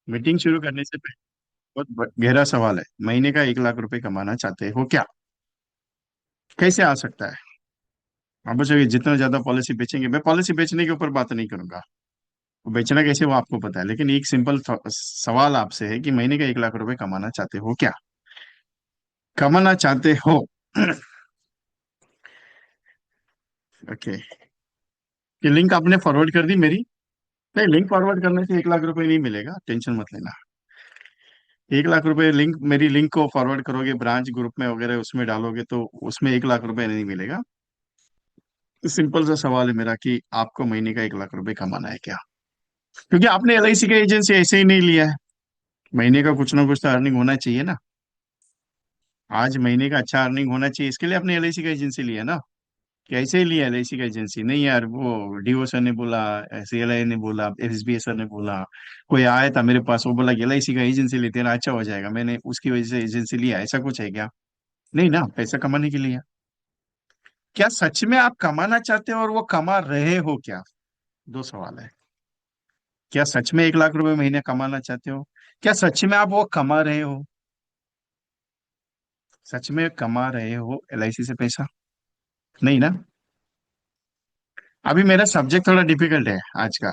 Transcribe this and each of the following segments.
Meeting शुरू करने से पहले बहुत गहरा सवाल है। महीने का 1 लाख रुपए कमाना चाहते हो क्या? कैसे आ सकता है? आप पूछोगे जितना ज्यादा पॉलिसी बेचेंगे। मैं पॉलिसी बेचने के ऊपर बात नहीं करूंगा। वो बेचना कैसे वो आपको पता है, लेकिन एक सिंपल सवाल आपसे है कि महीने का 1 लाख रुपए कमाना चाहते हो क्या? कमाना चाहते हो? ओके। ये लिंक आपने फॉरवर्ड कर दी मेरी? नहीं, लिंक फॉरवर्ड करने से 1 लाख रुपए नहीं मिलेगा, टेंशन मत लेना। 1 लाख रुपए लिंक, मेरी लिंक को फॉरवर्ड करोगे ब्रांच ग्रुप में वगैरह उसमें डालोगे तो उसमें 1 लाख रुपए नहीं मिलेगा। सिंपल सा सवाल है मेरा कि आपको महीने का 1 लाख रुपए कमाना है क्या? क्योंकि आपने एलआईसी का एजेंसी ऐसे ही नहीं लिया है। महीने का कुछ ना कुछ तो अर्निंग होना चाहिए ना। आज महीने का अच्छा अर्निंग होना चाहिए, इसके लिए आपने एलआईसी का एजेंसी लिया ना। कि ऐसे ही लिया एलआईसी का एजेंसी नहीं यार, वो डीओ सर ने बोला, सीएलआई ने बोला, एसबीआई सर ने बोला, कोई आया था मेरे पास वो बोला कि एलआईसी का एजेंसी लेते ना अच्छा हो जाएगा, मैंने उसकी वजह से एजेंसी लिया, ऐसा कुछ है क्या? नहीं ना, पैसा कमाने के लिए। क्या सच में आप कमाना चाहते हो और वो कमा रहे हो क्या? दो सवाल है। क्या सच में 1 लाख रुपए महीने कमाना चाहते हो? क्या सच में आप वो कमा रहे हो? सच में कमा रहे हो एलआईसी से पैसा? नहीं ना। अभी मेरा सब्जेक्ट थोड़ा डिफिकल्ट है आज का।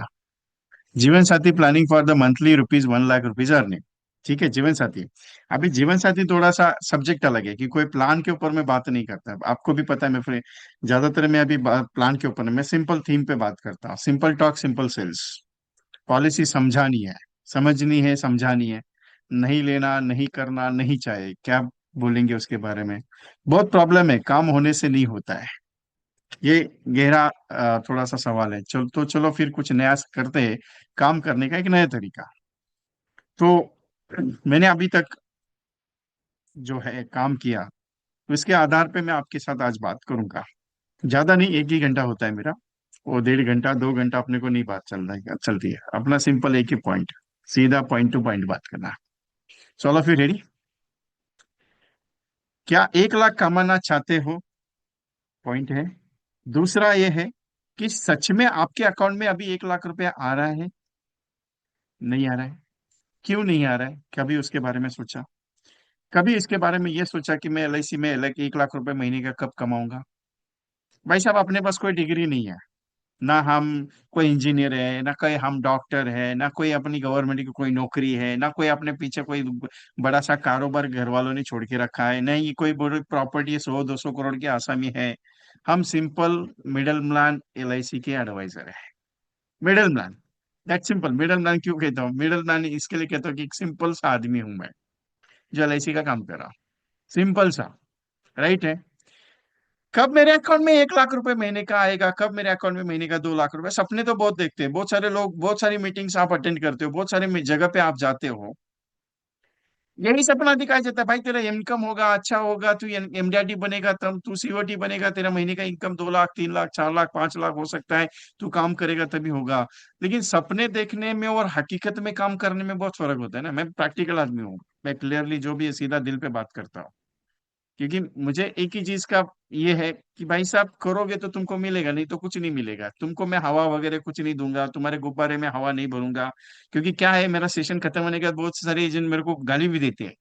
जीवन साथी planning for the monthly rupees 1 lakh rupees earning. ठीक है, जीवन साथी। अभी जीवन साथी थोड़ा सा सब्जेक्ट अलग है कि कोई प्लान के ऊपर मैं बात नहीं करता, आपको भी पता है। मैं फिर ज्यादातर मैं अभी प्लान के ऊपर नहीं, मैं सिंपल थीम पे बात करता हूँ। Simple talk simple sales. Policy समझानी है, समझनी है, समझानी है। नहीं लेना, नहीं करना, नहीं चाहे क्या बोलेंगे उसके बारे में। बहुत प्रॉब्लम है, काम होने से नहीं होता है। ये गहरा थोड़ा सा सवाल है। चलो फिर कुछ नया करते हैं। काम करने का एक नया तरीका। तो मैंने अभी तक जो है काम किया, तो इसके आधार पे मैं आपके साथ आज बात करूंगा। ज्यादा नहीं, 1 ही घंटा होता है मेरा। वो 1.5 घंटा 2 घंटा अपने को नहीं बात चलती है अपना सिंपल एक ही पॉइंट। सीधा पॉइंट टू पॉइंट बात करना। चलो फिर रेडी। क्या 1 लाख कमाना चाहते हो? पॉइंट है। दूसरा ये है कि सच में आपके अकाउंट में अभी 1 लाख रुपया आ रहा है? नहीं आ रहा है? क्यों नहीं आ रहा है? कभी उसके बारे में सोचा? कभी इसके बारे में ये सोचा कि मैं एलआईसी में अलग 1 लाख रुपए महीने का कब कमाऊंगा? भाई साहब, अपने पास कोई डिग्री नहीं है। ना हम कोई इंजीनियर है, ना कोई हम डॉक्टर है, ना कोई अपनी गवर्नमेंट की कोई नौकरी है, ना कोई अपने पीछे कोई बड़ा सा कारोबार घर वालों ने छोड़ के रखा है, नहीं कोई बड़ी प्रॉपर्टी 100-200 करोड़ की आसामी है। हम सिंपल मिडिल मैन एलआईसी के एडवाइजर है। Middle man. That simple. Middle man क्यों कहता हूँ मिडिल मैन? इसके लिए कहता हूँ कि एक सिंपल सा आदमी हूं मैं, जो एलआईसी का काम कर रहा हूँ। सिंपल सा। राइट है। कब मेरे अकाउंट में 1 लाख रुपए महीने का आएगा, कब मेरे अकाउंट में महीने का 2 लाख रुपए? सपने तो बहुत देखते हैं बहुत सारे लोग, बहुत सारी मीटिंग्स आप अटेंड करते हो, बहुत सारी जगह पे आप जाते हो। यही सपना दिखाया जाता है, भाई तेरा इनकम होगा, अच्छा होगा, तू एमडीआरटी बनेगा, तब तू सीओटी बनेगा, तेरा महीने का इनकम 2 लाख 3 लाख 4 लाख 5 लाख हो सकता है। तू काम करेगा तभी होगा। लेकिन सपने देखने में और हकीकत में काम करने में बहुत फर्क होता है ना। मैं प्रैक्टिकल आदमी हूँ। मैं क्लियरली जो भी है सीधा दिल पे बात करता हूँ। क्योंकि मुझे एक ही चीज का ये है कि भाई साहब, करोगे तो तुमको मिलेगा, नहीं तो कुछ नहीं मिलेगा तुमको। मैं हवा वगैरह कुछ नहीं दूंगा, तुम्हारे गुब्बारे में हवा नहीं भरूंगा। क्योंकि क्या है, मेरा सेशन खत्म होने के बाद बहुत सारे एजेंट मेरे को गाली भी देते हैं।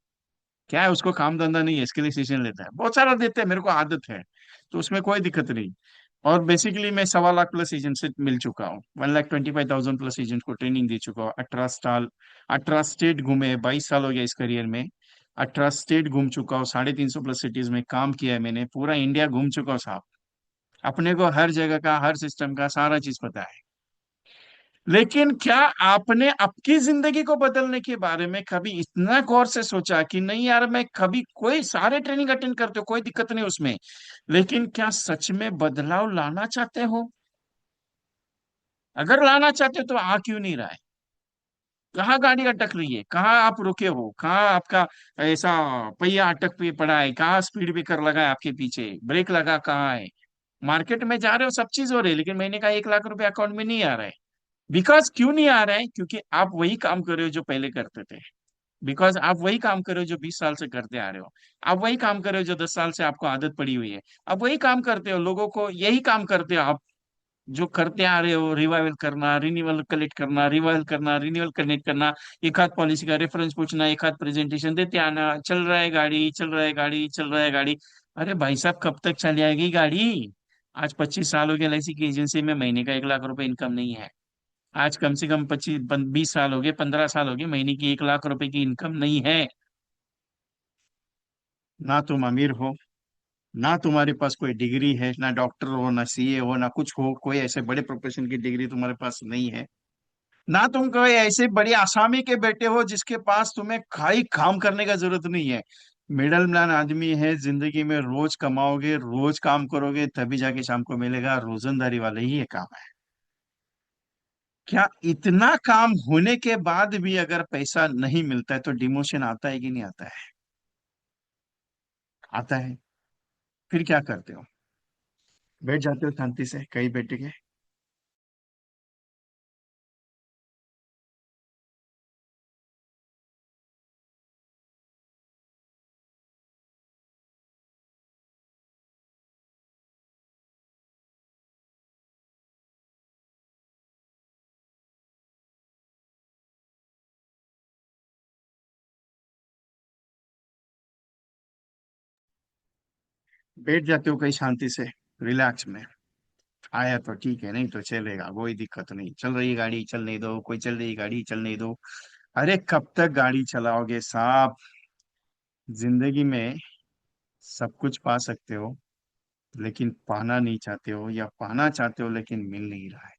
क्या है, उसको काम धंधा नहीं है, इसके लिए सेशन लेता है, बहुत सारा देते हैं, मेरे को आदत है। तो उसमें कोई दिक्कत नहीं। और बेसिकली मैं 1.25 लाख प्लस एजेंट से मिल चुका हूँ, 1,25,000 प्लस एजेंट को ट्रेनिंग दे चुका हूँ। 18 साल, 18 स्टेट घूमे, 22 साल हो गया इस करियर में। 18 स्टेट घूम चुका हूँ, 350 प्लस सिटीज में काम किया है मैंने, पूरा इंडिया घूम चुका हूँ साहब। अपने को हर जगह का, हर सिस्टम का सारा चीज पता है। लेकिन क्या आपने आपकी जिंदगी को बदलने के बारे में कभी इतना गौर से सोचा कि नहीं यार, मैं कभी कोई सारे ट्रेनिंग अटेंड करते हो, कोई दिक्कत नहीं उसमें, लेकिन क्या सच में बदलाव लाना चाहते हो? अगर लाना चाहते हो तो आ क्यों नहीं रहा है? कहाँ गाड़ी अटक रही है, कहाँ आप रुके हो, कहाँ आपका ऐसा पहिया अटक पे पड़ा है, कहाँ स्पीड ब्रेकर लगा है आपके पीछे, ब्रेक लगा कहाँ है? मार्केट में जा रहे हो, सब चीज हो रही है, लेकिन महीने का 1 लाख रुपए अकाउंट में नहीं आ रहा है। बिकॉज क्यों नहीं आ रहा है? क्योंकि आप वही काम कर रहे हो जो पहले करते थे। बिकॉज आप वही काम कर रहे हो जो 20 साल से करते आ रहे हो। आप वही काम कर रहे हो जो 10 साल से आपको आदत पड़ी हुई है। आप वही काम करते हो, लोगों को यही काम करते हो आप। जो करते आ रहे हो, रिवाइवल करना, रिन्यूअल कलेक्ट करना, रिवाइवल करना, रिन्यूअल कनेक्ट करना, एक आध पॉलिसी का रेफरेंस पूछना, एक आध प्रेजेंटेशन देते आना, चल रहा है गाड़ी, चल रहा है गाड़ी, चल रहा है गाड़ी। अरे भाई साहब, कब तक चल जाएगी गाड़ी? आज 25 साल हो गए एलआईसी की एजेंसी में, महीने का 1 लाख रुपए इनकम नहीं है। आज कम से कम 20 साल हो गए, 15 साल हो गए, महीने की 1 लाख रुपए की इनकम नहीं है। ना तुम अमीर हो, ना तुम्हारे पास कोई डिग्री है, ना डॉक्टर हो, ना सीए हो, ना कुछ हो, कोई ऐसे बड़े प्रोफेशन की डिग्री तुम्हारे पास नहीं है। ना तुम कोई ऐसे बड़े आसामी के बेटे हो जिसके पास तुम्हें खाई काम करने का जरूरत नहीं है। मिडल मैन आदमी है, जिंदगी में रोज कमाओगे, रोज काम करोगे, तभी जाके शाम को मिलेगा, रोजंदारी वाले ही ये काम है। क्या इतना काम होने के बाद भी अगर पैसा नहीं मिलता है तो डिमोशन आता है कि नहीं आता है? आता है। फिर क्या करते हो? बैठ जाते हो शांति से कहीं बैठ के? बैठ जाते हो कहीं शांति से, रिलैक्स में? आया तो ठीक है, नहीं तो चलेगा, कोई दिक्कत नहीं, चल रही है गाड़ी चलने दो, कोई चल रही गाड़ी चलने दो। अरे कब तक गाड़ी चलाओगे साहब? जिंदगी में सब कुछ पा सकते हो, लेकिन पाना नहीं चाहते हो, या पाना चाहते हो लेकिन मिल नहीं रहा है।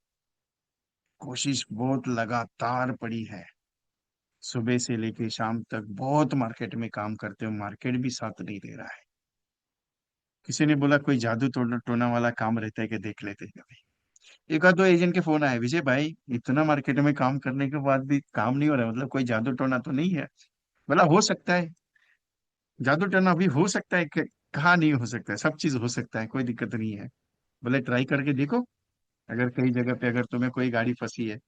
कोशिश बहुत लगातार पड़ी है, सुबह से लेके शाम तक बहुत मार्केट में काम करते हो, मार्केट भी साथ नहीं दे रहा है। किसी ने बोला कोई जादू टोना टोना वाला काम रहता है कि देख लेते हैं कभी। एक आध दो एजेंट के फोन आए, विजय भाई इतना मार्केट में काम करने के बाद भी काम नहीं हो रहा है, मतलब कोई जादू टोना तो नहीं है? बोला हो सकता है, जादू टोना भी हो सकता है, कहा नहीं हो सकता है, सब चीज हो सकता है, कोई दिक्कत नहीं है। बोले ट्राई करके देखो, अगर कई जगह पे अगर तुम्हें कोई गाड़ी फंसी है।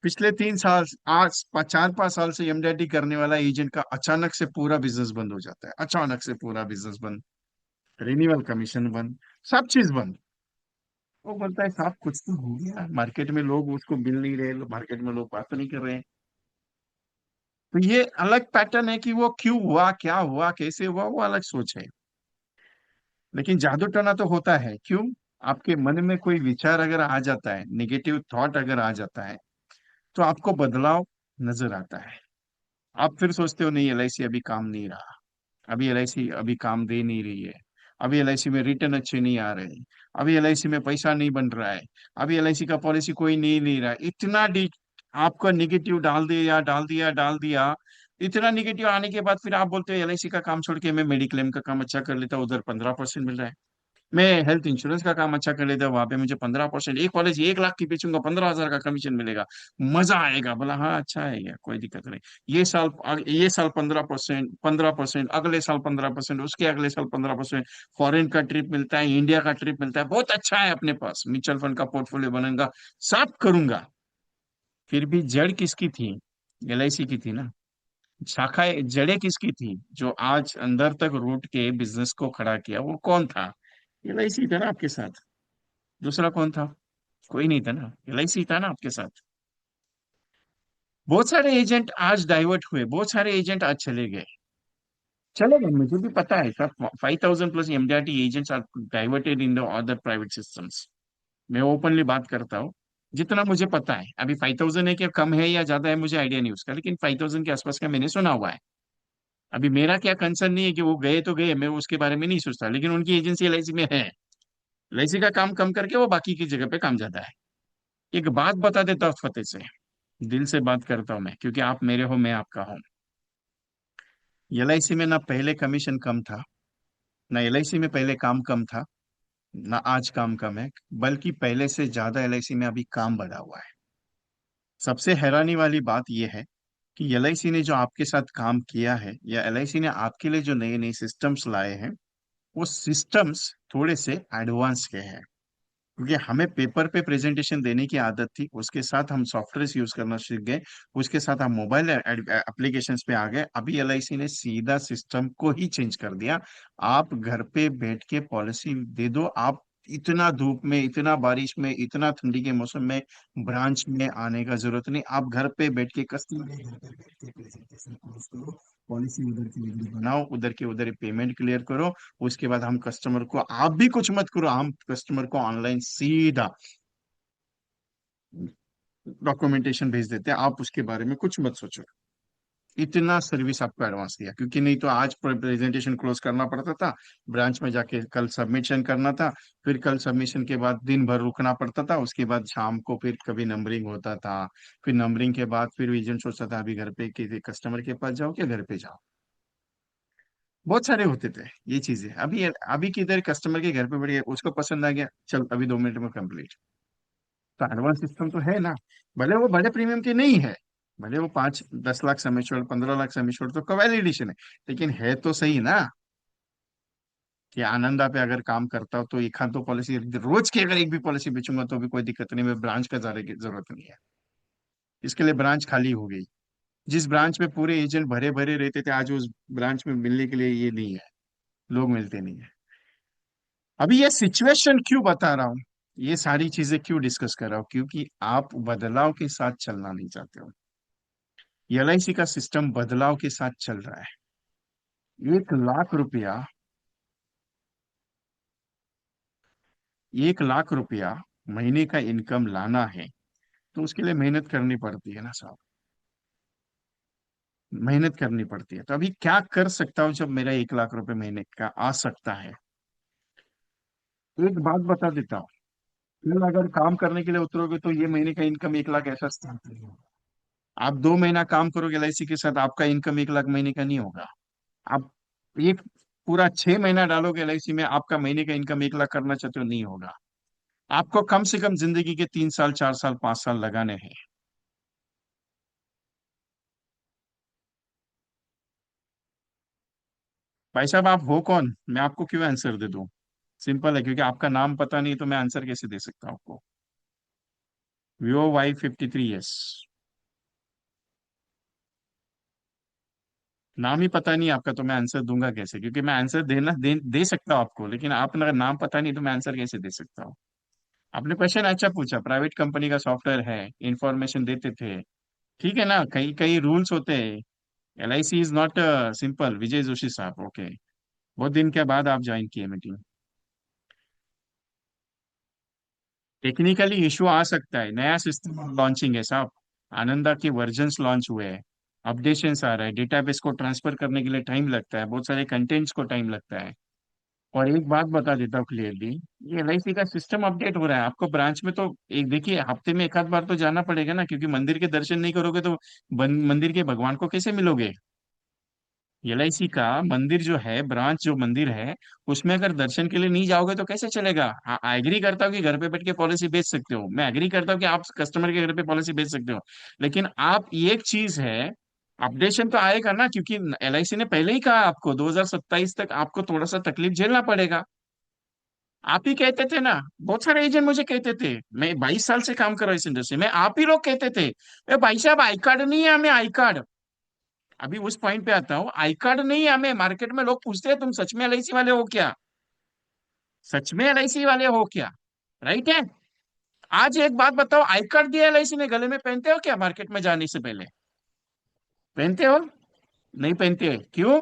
पिछले 3 साल, आज 4-5 साल से एमडीआरटी करने वाला एजेंट का अचानक से पूरा बिजनेस बंद हो जाता है, अचानक से पूरा बिजनेस बंद, रिन्यूअल कमीशन बंद, सब चीज बंद। वो बोलता है साहब कुछ तो हो गया, मार्केट में लोग उसको बिल नहीं रहे, मार्केट में लोग बात नहीं कर रहे हैं। तो ये अलग पैटर्न है कि वो क्यों हुआ, क्या हुआ, कैसे हुआ, वो अलग सोच है। लेकिन जादू टोना तो होता है, क्यों? आपके मन में कोई विचार अगर आ जाता है, नेगेटिव थॉट अगर आ जाता है, तो आपको बदलाव नजर आता है। आप फिर सोचते हो नहीं, एलआईसी अभी काम नहीं रहा, अभी एलआईसी अभी काम दे नहीं रही है, अभी एलआईसी में रिटर्न अच्छे नहीं आ रहे, अभी एलआईसी में पैसा नहीं बन रहा है, अभी एलआईसी का पॉलिसी कोई नहीं रहा है। इतना डी आपका निगेटिव डाल दिया, डाल दिया, डाल दिया। इतना निगेटिव आने के बाद फिर आप बोलते हो एलआईसी का काम छोड़ के मैं मेडिक्लेम का काम अच्छा कर लेता हूँ, उधर 15% मिल रहा है। मैं हेल्थ इंश्योरेंस का काम अच्छा कर लेता हूँ, वहां पे मुझे 15%, एक पॉलिसी 1 लाख की बेचूंगा, 15,000 का कमीशन मिलेगा, मजा आएगा। बोला हाँ अच्छा है, यार कोई दिक्कत नहीं। ये साल 15%, 15%, अगले साल 15%, उसके अगले साल 15%। फॉरेन का ट्रिप मिलता है, इंडिया का ट्रिप मिलता है, बहुत अच्छा है, अपने पास म्यूचुअल फंड का पोर्टफोलियो बनेगा, सब करूंगा। फिर भी जड़ किसकी थी? एलआईसी की थी ना। शाखाएं, जड़ें किसकी थी? जो आज अंदर तक रूट के बिजनेस को खड़ा किया, वो कौन था? एलआईसी था ना आपके साथ। दूसरा कौन था? कोई नहीं था ना, एलआईसी था ना आपके साथ। बहुत सारे एजेंट आज डाइवर्ट हुए, बहुत सारे एजेंट आज चले गए। चले गए, मुझे भी पता है सब। 5,000+ MDRT agents are diverted in the other private systems. मैं ओपनली बात करता हूँ, जितना मुझे पता है। अभी 5,000 है कि कम है या ज्यादा है, मुझे आइडिया नहीं उसका, लेकिन 5,000 के आसपास का मैंने सुना हुआ है। अभी मेरा क्या कंसर्न नहीं है कि वो गए तो गए, मैं उसके बारे में नहीं सोचता, लेकिन उनकी एजेंसी एलआईसी में है। एलआईसी का काम कम करके वो बाकी की जगह पे काम ज्यादा है। एक बात बता देता हूँ फतेह से, दिल से बात करता हूँ मैं, क्योंकि आप मेरे हो, मैं आपका हूँ। एलआईसी में ना पहले कमीशन कम था, ना एलआईसी में पहले काम कम था, ना आज काम कम है, बल्कि पहले से ज्यादा एलआईसी में अभी काम बढ़ा हुआ है। सबसे हैरानी वाली बात यह है कि एलआईसी ने जो आपके साथ काम किया है, या एलआईसी ने आपके लिए जो नए नए सिस्टम्स लाए हैं, वो सिस्टम्स थोड़े से एडवांस के हैं। क्योंकि हमें पेपर पे प्रेजेंटेशन देने की आदत थी, उसके साथ हम सॉफ्टवेयर यूज करना सीख गए, उसके साथ हम मोबाइल एप्लीकेशंस पे आ गए। अभी एलआईसी ने सीधा सिस्टम को ही चेंज कर दिया। आप घर पे बैठ के पॉलिसी दे दो, आप इतना धूप में, इतना बारिश में, इतना ठंडी के मौसम में ब्रांच में आने का जरूरत नहीं। आप घर पे बैठ के, कस्टमर के घर पे बैठ के प्रेजेंटेशन क्लोज करो, पॉलिसी उधर की उधर बनाओ, उधर के उधर पेमेंट क्लियर करो। उसके बाद हम कस्टमर को, आप भी कुछ मत करो, हम कस्टमर को ऑनलाइन सीधा डॉक्यूमेंटेशन भेज देते हैं, आप उसके बारे में कुछ मत सोचो। इतना सर्विस आपको एडवांस दिया, क्योंकि नहीं तो आज प्रेजेंटेशन क्लोज करना पड़ता था, ब्रांच में जाके कल सबमिशन करना था, फिर कल सबमिशन के बाद दिन भर रुकना पड़ता था, उसके बाद शाम को फिर कभी नंबरिंग होता था, फिर नंबरिंग के बाद फिर एजेंट सोचता था अभी घर पे किसी कस्टमर के पास जाओ क्या घर पे जाओ। बहुत सारे होते थे ये चीजें। अभी किधर कस्टमर के घर पे बढ़िया, उसको पसंद आ गया, चल अभी 2 मिनट में कंप्लीट। तो एडवांस सिस्टम तो है ना। भले वो बड़े प्रीमियम के नहीं है, भले वो 5-10 lakh sum assured, 15 lakh sum assured तो कवेल एडिशन है, लेकिन है तो सही ना। कि आनंदा पे अगर काम करता हो तो एक हाथ दो पॉलिसी, रोज की अगर एक भी पॉलिसी बेचूंगा तो भी कोई दिक्कत नहीं, मैं ब्रांच का जाने की जरूरत नहीं है। इसके लिए ब्रांच खाली हो गई। जिस ब्रांच में पूरे एजेंट भरे भरे रहते थे, आज उस ब्रांच में मिलने के लिए ये नहीं है, लोग मिलते नहीं है। अभी ये सिचुएशन क्यों बता रहा हूँ, ये सारी चीजें क्यों डिस्कस कर रहा हूँ, क्योंकि आप बदलाव के साथ चलना नहीं चाहते हो। एलआईसी का सिस्टम बदलाव के साथ चल रहा है। 1 लाख रुपया, 1 लाख रुपया महीने का इनकम लाना है, तो उसके लिए मेहनत करनी पड़ती है ना साहब। मेहनत करनी पड़ती है। तो अभी क्या कर सकता हूँ जब मेरा 1 लाख रुपए महीने का आ सकता है। एक बात बता देता हूँ, कल अगर काम करने के लिए उतरोगे तो ये महीने का इनकम 1 लाख ऐसा स्टार्ट नहीं होगा। आप 2 महीना काम करोगे एलआईसी के साथ, आपका इनकम 1 लाख महीने का नहीं होगा। आप एक पूरा 6 महीना डालोगे एलआईसी में, आपका महीने का इनकम 1 लाख करना चाहते हो, नहीं होगा। आपको कम से कम जिंदगी के 3 साल, 4 साल, 5 साल लगाने हैं। भाई साहब आप हो कौन, मैं आपको क्यों आंसर दे दूं। सिंपल है, क्योंकि आपका नाम पता नहीं तो मैं आंसर कैसे दे सकता हूं आपको। Vivo Y53s। नाम ही पता नहीं आपका तो मैं आंसर दूंगा कैसे, क्योंकि मैं आंसर दे सकता हूँ आपको, लेकिन आप अगर नाम पता नहीं तो मैं आंसर कैसे दे सकता हूँ। आपने क्वेश्चन अच्छा पूछा, प्राइवेट कंपनी का सॉफ्टवेयर है, इंफॉर्मेशन देते थे। ठीक है ना, कई कई रूल्स होते हैं। LIC इज नॉट सिंपल, विजय जोशी साहब, ओके। बहुत दिन के बाद आप ज्वाइन किए मीटिंग। टेक्निकली इशू आ सकता है, नया सिस्टम लॉन्चिंग है साहब। आनंदा के वर्जन्स लॉन्च हुए हैं, अपडेशंस आ रहा है, डेटाबेस को ट्रांसफर करने के लिए टाइम लगता है, बहुत सारे कंटेंट्स को टाइम लगता है। और एक बात बता देता हूँ क्लियरली, ये LIC का सिस्टम अपडेट हो रहा है, आपको ब्रांच में तो एक देखिए हफ्ते में एक आध बार तो जाना पड़ेगा ना, क्योंकि मंदिर के दर्शन नहीं करोगे तो मंदिर के भगवान को कैसे मिलोगे। LIC का मंदिर जो है, ब्रांच जो मंदिर है, उसमें अगर दर्शन के लिए नहीं जाओगे तो कैसे चलेगा। एग्री करता हूँ कि घर पे बैठ के पॉलिसी बेच सकते हो, मैं एग्री करता हूँ कि आप कस्टमर के घर पे पॉलिसी बेच सकते हो, लेकिन आप, ये एक चीज है, अपडेशन तो आएगा ना, क्योंकि LIC ने पहले ही कहा आपको 2027 तक आपको थोड़ा सा तकलीफ झेलना पड़ेगा। आप ही कहते थे ना, बहुत सारे एजेंट मुझे कहते थे, मैं 22 साल से काम कर रहा हूँ इस इंडस्ट्री में, आप ही लोग कहते थे "ए भाई साहब आई कार्ड नहीं है हमें, आई कार्ड"। अभी उस पॉइंट पे आता हूँ, आई कार्ड नहीं है हमें, मार्केट में लोग पूछते हैं तुम सच में LIC वाले हो क्या, सच में LIC वाले हो क्या, राइट है। आज एक बात बताओ, आई कार्ड दिया LIC ने, गले में पहनते हो क्या मार्केट में जाने से पहले, पहनते हो, नहीं पहनते, क्यों,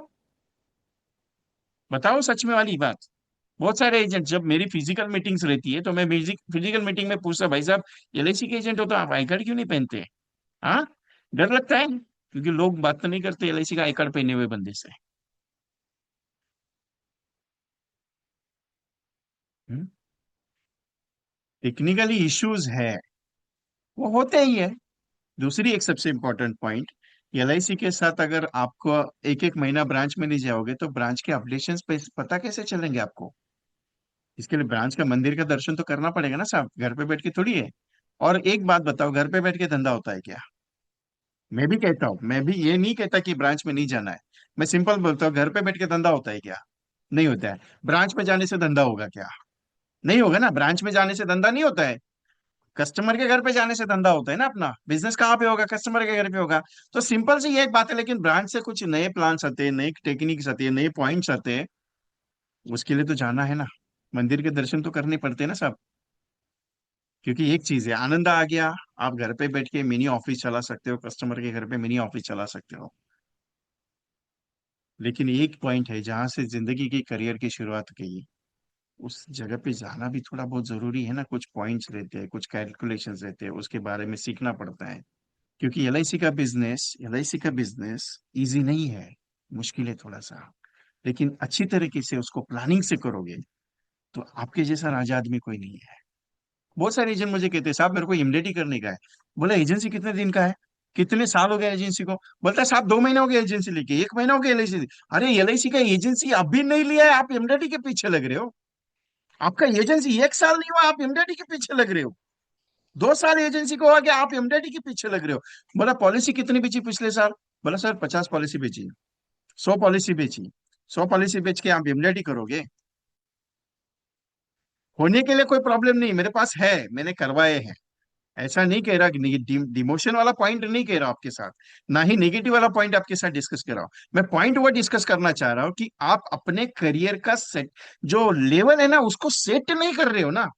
बताओ सच में वाली बात। बहुत सारे एजेंट, जब मेरी फिजिकल मीटिंग्स रहती है तो मैं फिजिकल मीटिंग में पूछता, भाई साहब LIC के एजेंट हो तो आप आई कार्ड क्यों नहीं पहनते। हाँ, डर लगता है, क्योंकि लोग बात तो नहीं करते LIC का आई कार्ड पहने हुए बंदे से। टेक्निकली इश्यूज है, वो होते ही है। दूसरी एक सबसे इंपॉर्टेंट पॉइंट, LIC के साथ अगर आपको एक एक महीना ब्रांच में नहीं जाओगे तो ब्रांच के अपडेशन पे पता कैसे चलेंगे आपको। इसके लिए ब्रांच का, मंदिर का दर्शन तो करना पड़ेगा ना साहब, घर पे बैठ के थोड़ी है। और एक बात बताओ, घर पे बैठ के धंधा होता है क्या। मैं भी कहता हूँ, मैं भी ये नहीं कहता कि ब्रांच में नहीं जाना है, मैं सिंपल बोलता हूँ, घर पे बैठ के धंधा होता है क्या, नहीं होता है। ब्रांच में जाने से धंधा होगा क्या, नहीं होगा ना, ब्रांच में जाने से धंधा नहीं होता है। कस्टमर के घर पे जाने से धंधा होता है ना, अपना बिजनेस कहाँ पे होगा, कस्टमर के घर पे होगा। तो सिंपल सी ये एक बात है, लेकिन ब्रांच से कुछ नए प्लान्स आते हैं, नई टेक्निक्स आती है, नए पॉइंट्स आते हैं, उसके लिए तो जाना है ना। मंदिर के दर्शन तो करने पड़ते हैं ना सब। क्योंकि एक चीज है, आनंद आ गया, आप घर पे बैठ के मिनी ऑफिस चला सकते हो, कस्टमर के घर पे मिनी ऑफिस चला सकते हो। लेकिन एक पॉइंट है जहां से जिंदगी की करियर की शुरुआत की, उस जगह पे जाना भी थोड़ा बहुत जरूरी है ना। कुछ पॉइंट्स रहते हैं, कुछ कैलकुलेशंस रहते हैं, उसके बारे में सीखना पड़ता है। क्योंकि एलआईसी का बिजनेस इजी नहीं है, मुश्किल है थोड़ा सा। लेकिन अच्छी तरीके से उसको प्लानिंग से करोगे तो आपके जैसा राजा आदमी कोई नहीं है। बहुत सारे एजेंट मुझे कहते हैं साहब मेरे को इमीडिएट ही करने का है। बोला एजेंसी कितने दिन का है, कितने साल हो गए एजेंसी को? बोलता है साहब 2 महीने हो गए एजेंसी लेके, 1 महीना हो गया एलआईसी। अरे एलआईसी का एजेंसी अभी नहीं लिया है, आप इमीडिएट के पीछे लग रहे हो। आपका एजेंसी 1 साल नहीं हुआ, आप इमीडिएट के पीछे लग रहे हो। 2 साल एजेंसी को हो गया, आप एमडेडी के पीछे लग रहे हो। बोला पॉलिसी कितनी बेची पिछले साल? बोला सर 50 पॉलिसी बेची, 100 पॉलिसी बेची। 100 पॉलिसी बेच के आप एमडेडी करोगे? होने के लिए कोई प्रॉब्लम नहीं, मेरे पास है, मैंने करवाए हैं। ऐसा नहीं कह रहा कि डिमोशन वाला पॉइंट नहीं कह रहा आपके साथ, ना ही नेगेटिव वाला पॉइंट आपके साथ डिस्कस कर रहा हूं। मैं पॉइंट वो डिस्कस करना चाह रहा हूं कि आप अपने करियर का सेट, जो लेवल है ना, उसको सेट नहीं कर रहे हो ना।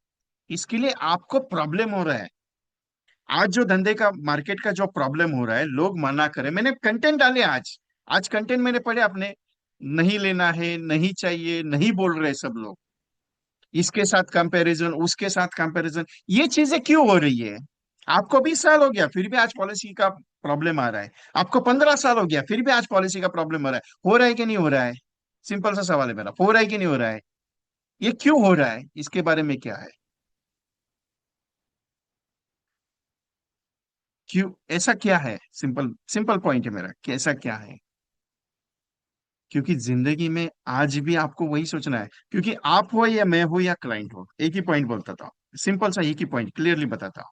इसके लिए आपको प्रॉब्लम हो रहा है। आज जो धंधे का मार्केट का जो प्रॉब्लम हो रहा है, लोग मना करें, मैंने कंटेंट डाले आज। आज कंटेंट मैंने पढ़े अपने, नहीं लेना है, नहीं चाहिए, नहीं बोल रहे सब लोग। इसके साथ कंपैरिजन, उसके साथ कंपैरिजन, ये चीजें क्यों हो रही है? आपको 20 साल हो गया फिर भी आज पॉलिसी का प्रॉब्लम आ रहा है। आपको 15 साल हो गया फिर भी आज पॉलिसी का प्रॉब्लम आ रहा है। हो रहा है कि नहीं हो रहा है? सिंपल सा सवाल है मेरा, हो रहा है कि नहीं हो रहा है? ये क्यों हो रहा है, इसके बारे में क्या है? क्यों? ऐसा क्या है? सिंपल सिंपल पॉइंट है मेरा कि ऐसा क्या है। क्योंकि जिंदगी में आज भी आपको वही सोचना है। क्योंकि आप हो या मैं हो या क्लाइंट हो, एक ही पॉइंट बोलता था, सिंपल सा एक ही पॉइंट क्लियरली बताता हूं।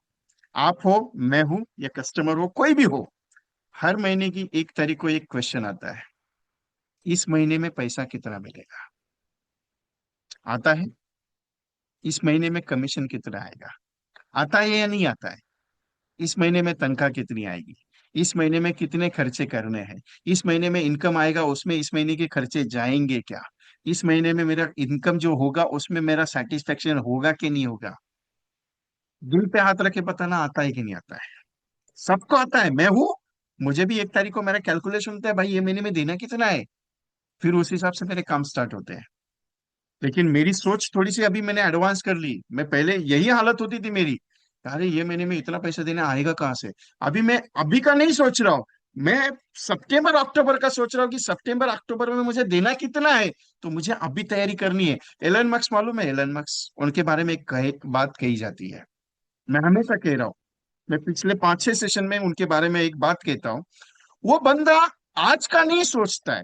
आप हो, मैं हूं, या कस्टमर हो, कोई भी हो, हर महीने की 1 तारीख को एक क्वेश्चन आता है, इस महीने में पैसा कितना मिलेगा? आता है। इस महीने में कमीशन कितना आएगा? आता है या नहीं आता है? इस महीने में तनख्वाह कितनी आएगी? इस महीने में कितने खर्चे करने हैं? इस महीने में इनकम आएगा, उसमें इस महीने के खर्चे जाएंगे क्या? इस महीने में मेरा इनकम जो होगा उसमें मेरा सेटिस्फेक्शन होगा कि नहीं होगा? दिल पे हाथ रख के बताना, आता है कि नहीं आता है? सबको आता है, मैं हूं, मुझे भी 1 तारीख को मेरा कैलकुलेशन होता है, भाई ये महीने में देना कितना है। फिर उस हिसाब से मेरे काम स्टार्ट होते हैं। लेकिन मेरी सोच थोड़ी सी अभी मैंने एडवांस कर ली। मैं पहले यही हालत होती थी मेरी, अरे ये महीने में इतना पैसा देना आएगा कहाँ से। अभी मैं अभी का नहीं सोच रहा हूँ, मैं सितंबर अक्टूबर का सोच रहा हूँ कि सितंबर अक्टूबर में मुझे देना कितना है। तो मुझे अभी तैयारी करनी है। एलन मस्क मालूम है? एलन मस्क, उनके बारे में एक बात कही जाती है, मैं हमेशा कह रहा हूँ, मैं पिछले 5-6 सेशन में उनके बारे में एक बात कहता हूँ। वो बंदा आज का नहीं सोचता है,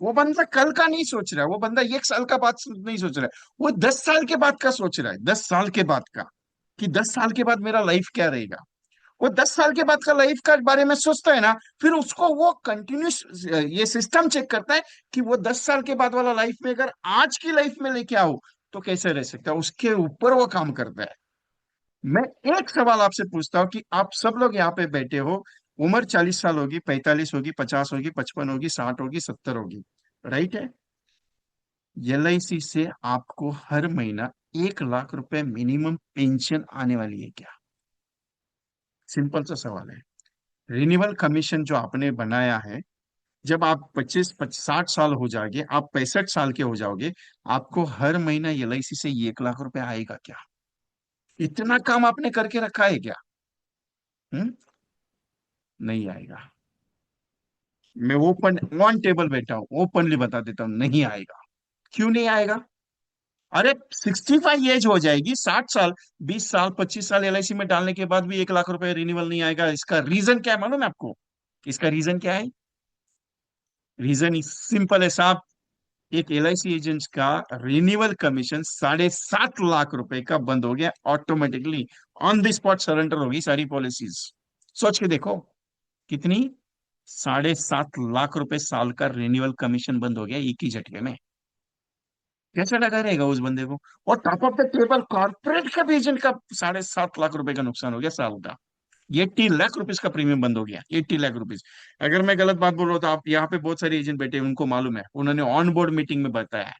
वो बंदा कल का नहीं सोच रहा है, वो बंदा 1 साल का बात नहीं सोच रहा है, वो 10 साल के बाद का सोच रहा है, 10 साल के बाद का, कि 10 साल के बाद मेरा लाइफ क्या रहेगा। वो 10 साल के बाद का लाइफ का बारे में सोचता है ना, फिर उसको वो कंटिन्यूस ये सिस्टम चेक करता है कि वो 10 साल के बाद वाला लाइफ में अगर आज की लाइफ में लेके आओ तो कैसे रह सकता है, उसके ऊपर वो काम करता है। मैं एक सवाल आपसे पूछता हूँ कि आप सब लोग यहाँ पे बैठे हो, उम्र 40 साल होगी, 45 होगी, 50 होगी, 55 होगी, 60 होगी, 70 होगी, राइट है? एलआईसी से आपको हर महीना 1 लाख रुपए मिनिमम पेंशन आने वाली है क्या? सिंपल सा सवाल है। रिन्यूअल कमीशन जो आपने बनाया है, जब आप 25 60 साल हो जाओगे, आप 65 साल के हो जाओगे, आपको हर महीना एलआईसी से 1 लाख रुपए आएगा क्या? इतना काम आपने करके रखा है क्या? हम्म? नहीं आएगा। मैं ओपन ऑन टेबल बैठा हूं, ओपनली बता देता हूं, नहीं आएगा। क्यों नहीं आएगा? अरे 65 एज हो जाएगी, 60 साल, 20 साल, 25 साल एलआईसी में डालने के बाद भी 1 लाख रुपए रिन्यूअल नहीं आएगा। इसका रीजन क्या है मालूम है आपको? इसका रीजन क्या है? रीजन सिंपल है साहब। एक एलआईसी एजेंट का रिन्यूअल कमीशन 7.5 लाख रुपए का बंद हो गया automatically. On the spot surrender होगी सारी पॉलिसीज। सोच के देखो, कितनी? 7.5 लाख रुपए साल का रिन्यूअल कमीशन बंद हो गया एक ही झटके में। कैसा लगा रहेगा उस बंदे को? और top of the table corporate का भी एजेंट का 7.5 लाख रुपए का नुकसान हो गया साल का। 80 लाख रुपीज का प्रीमियम बंद हो गया, 80 लाख रुपीज। अगर मैं गलत बात बोल रहा हूँ तो आप यहाँ पे बहुत सारे एजेंट बैठे हैं, उनको मालूम है, उन्होंने ऑन बोर्ड मीटिंग में बताया है।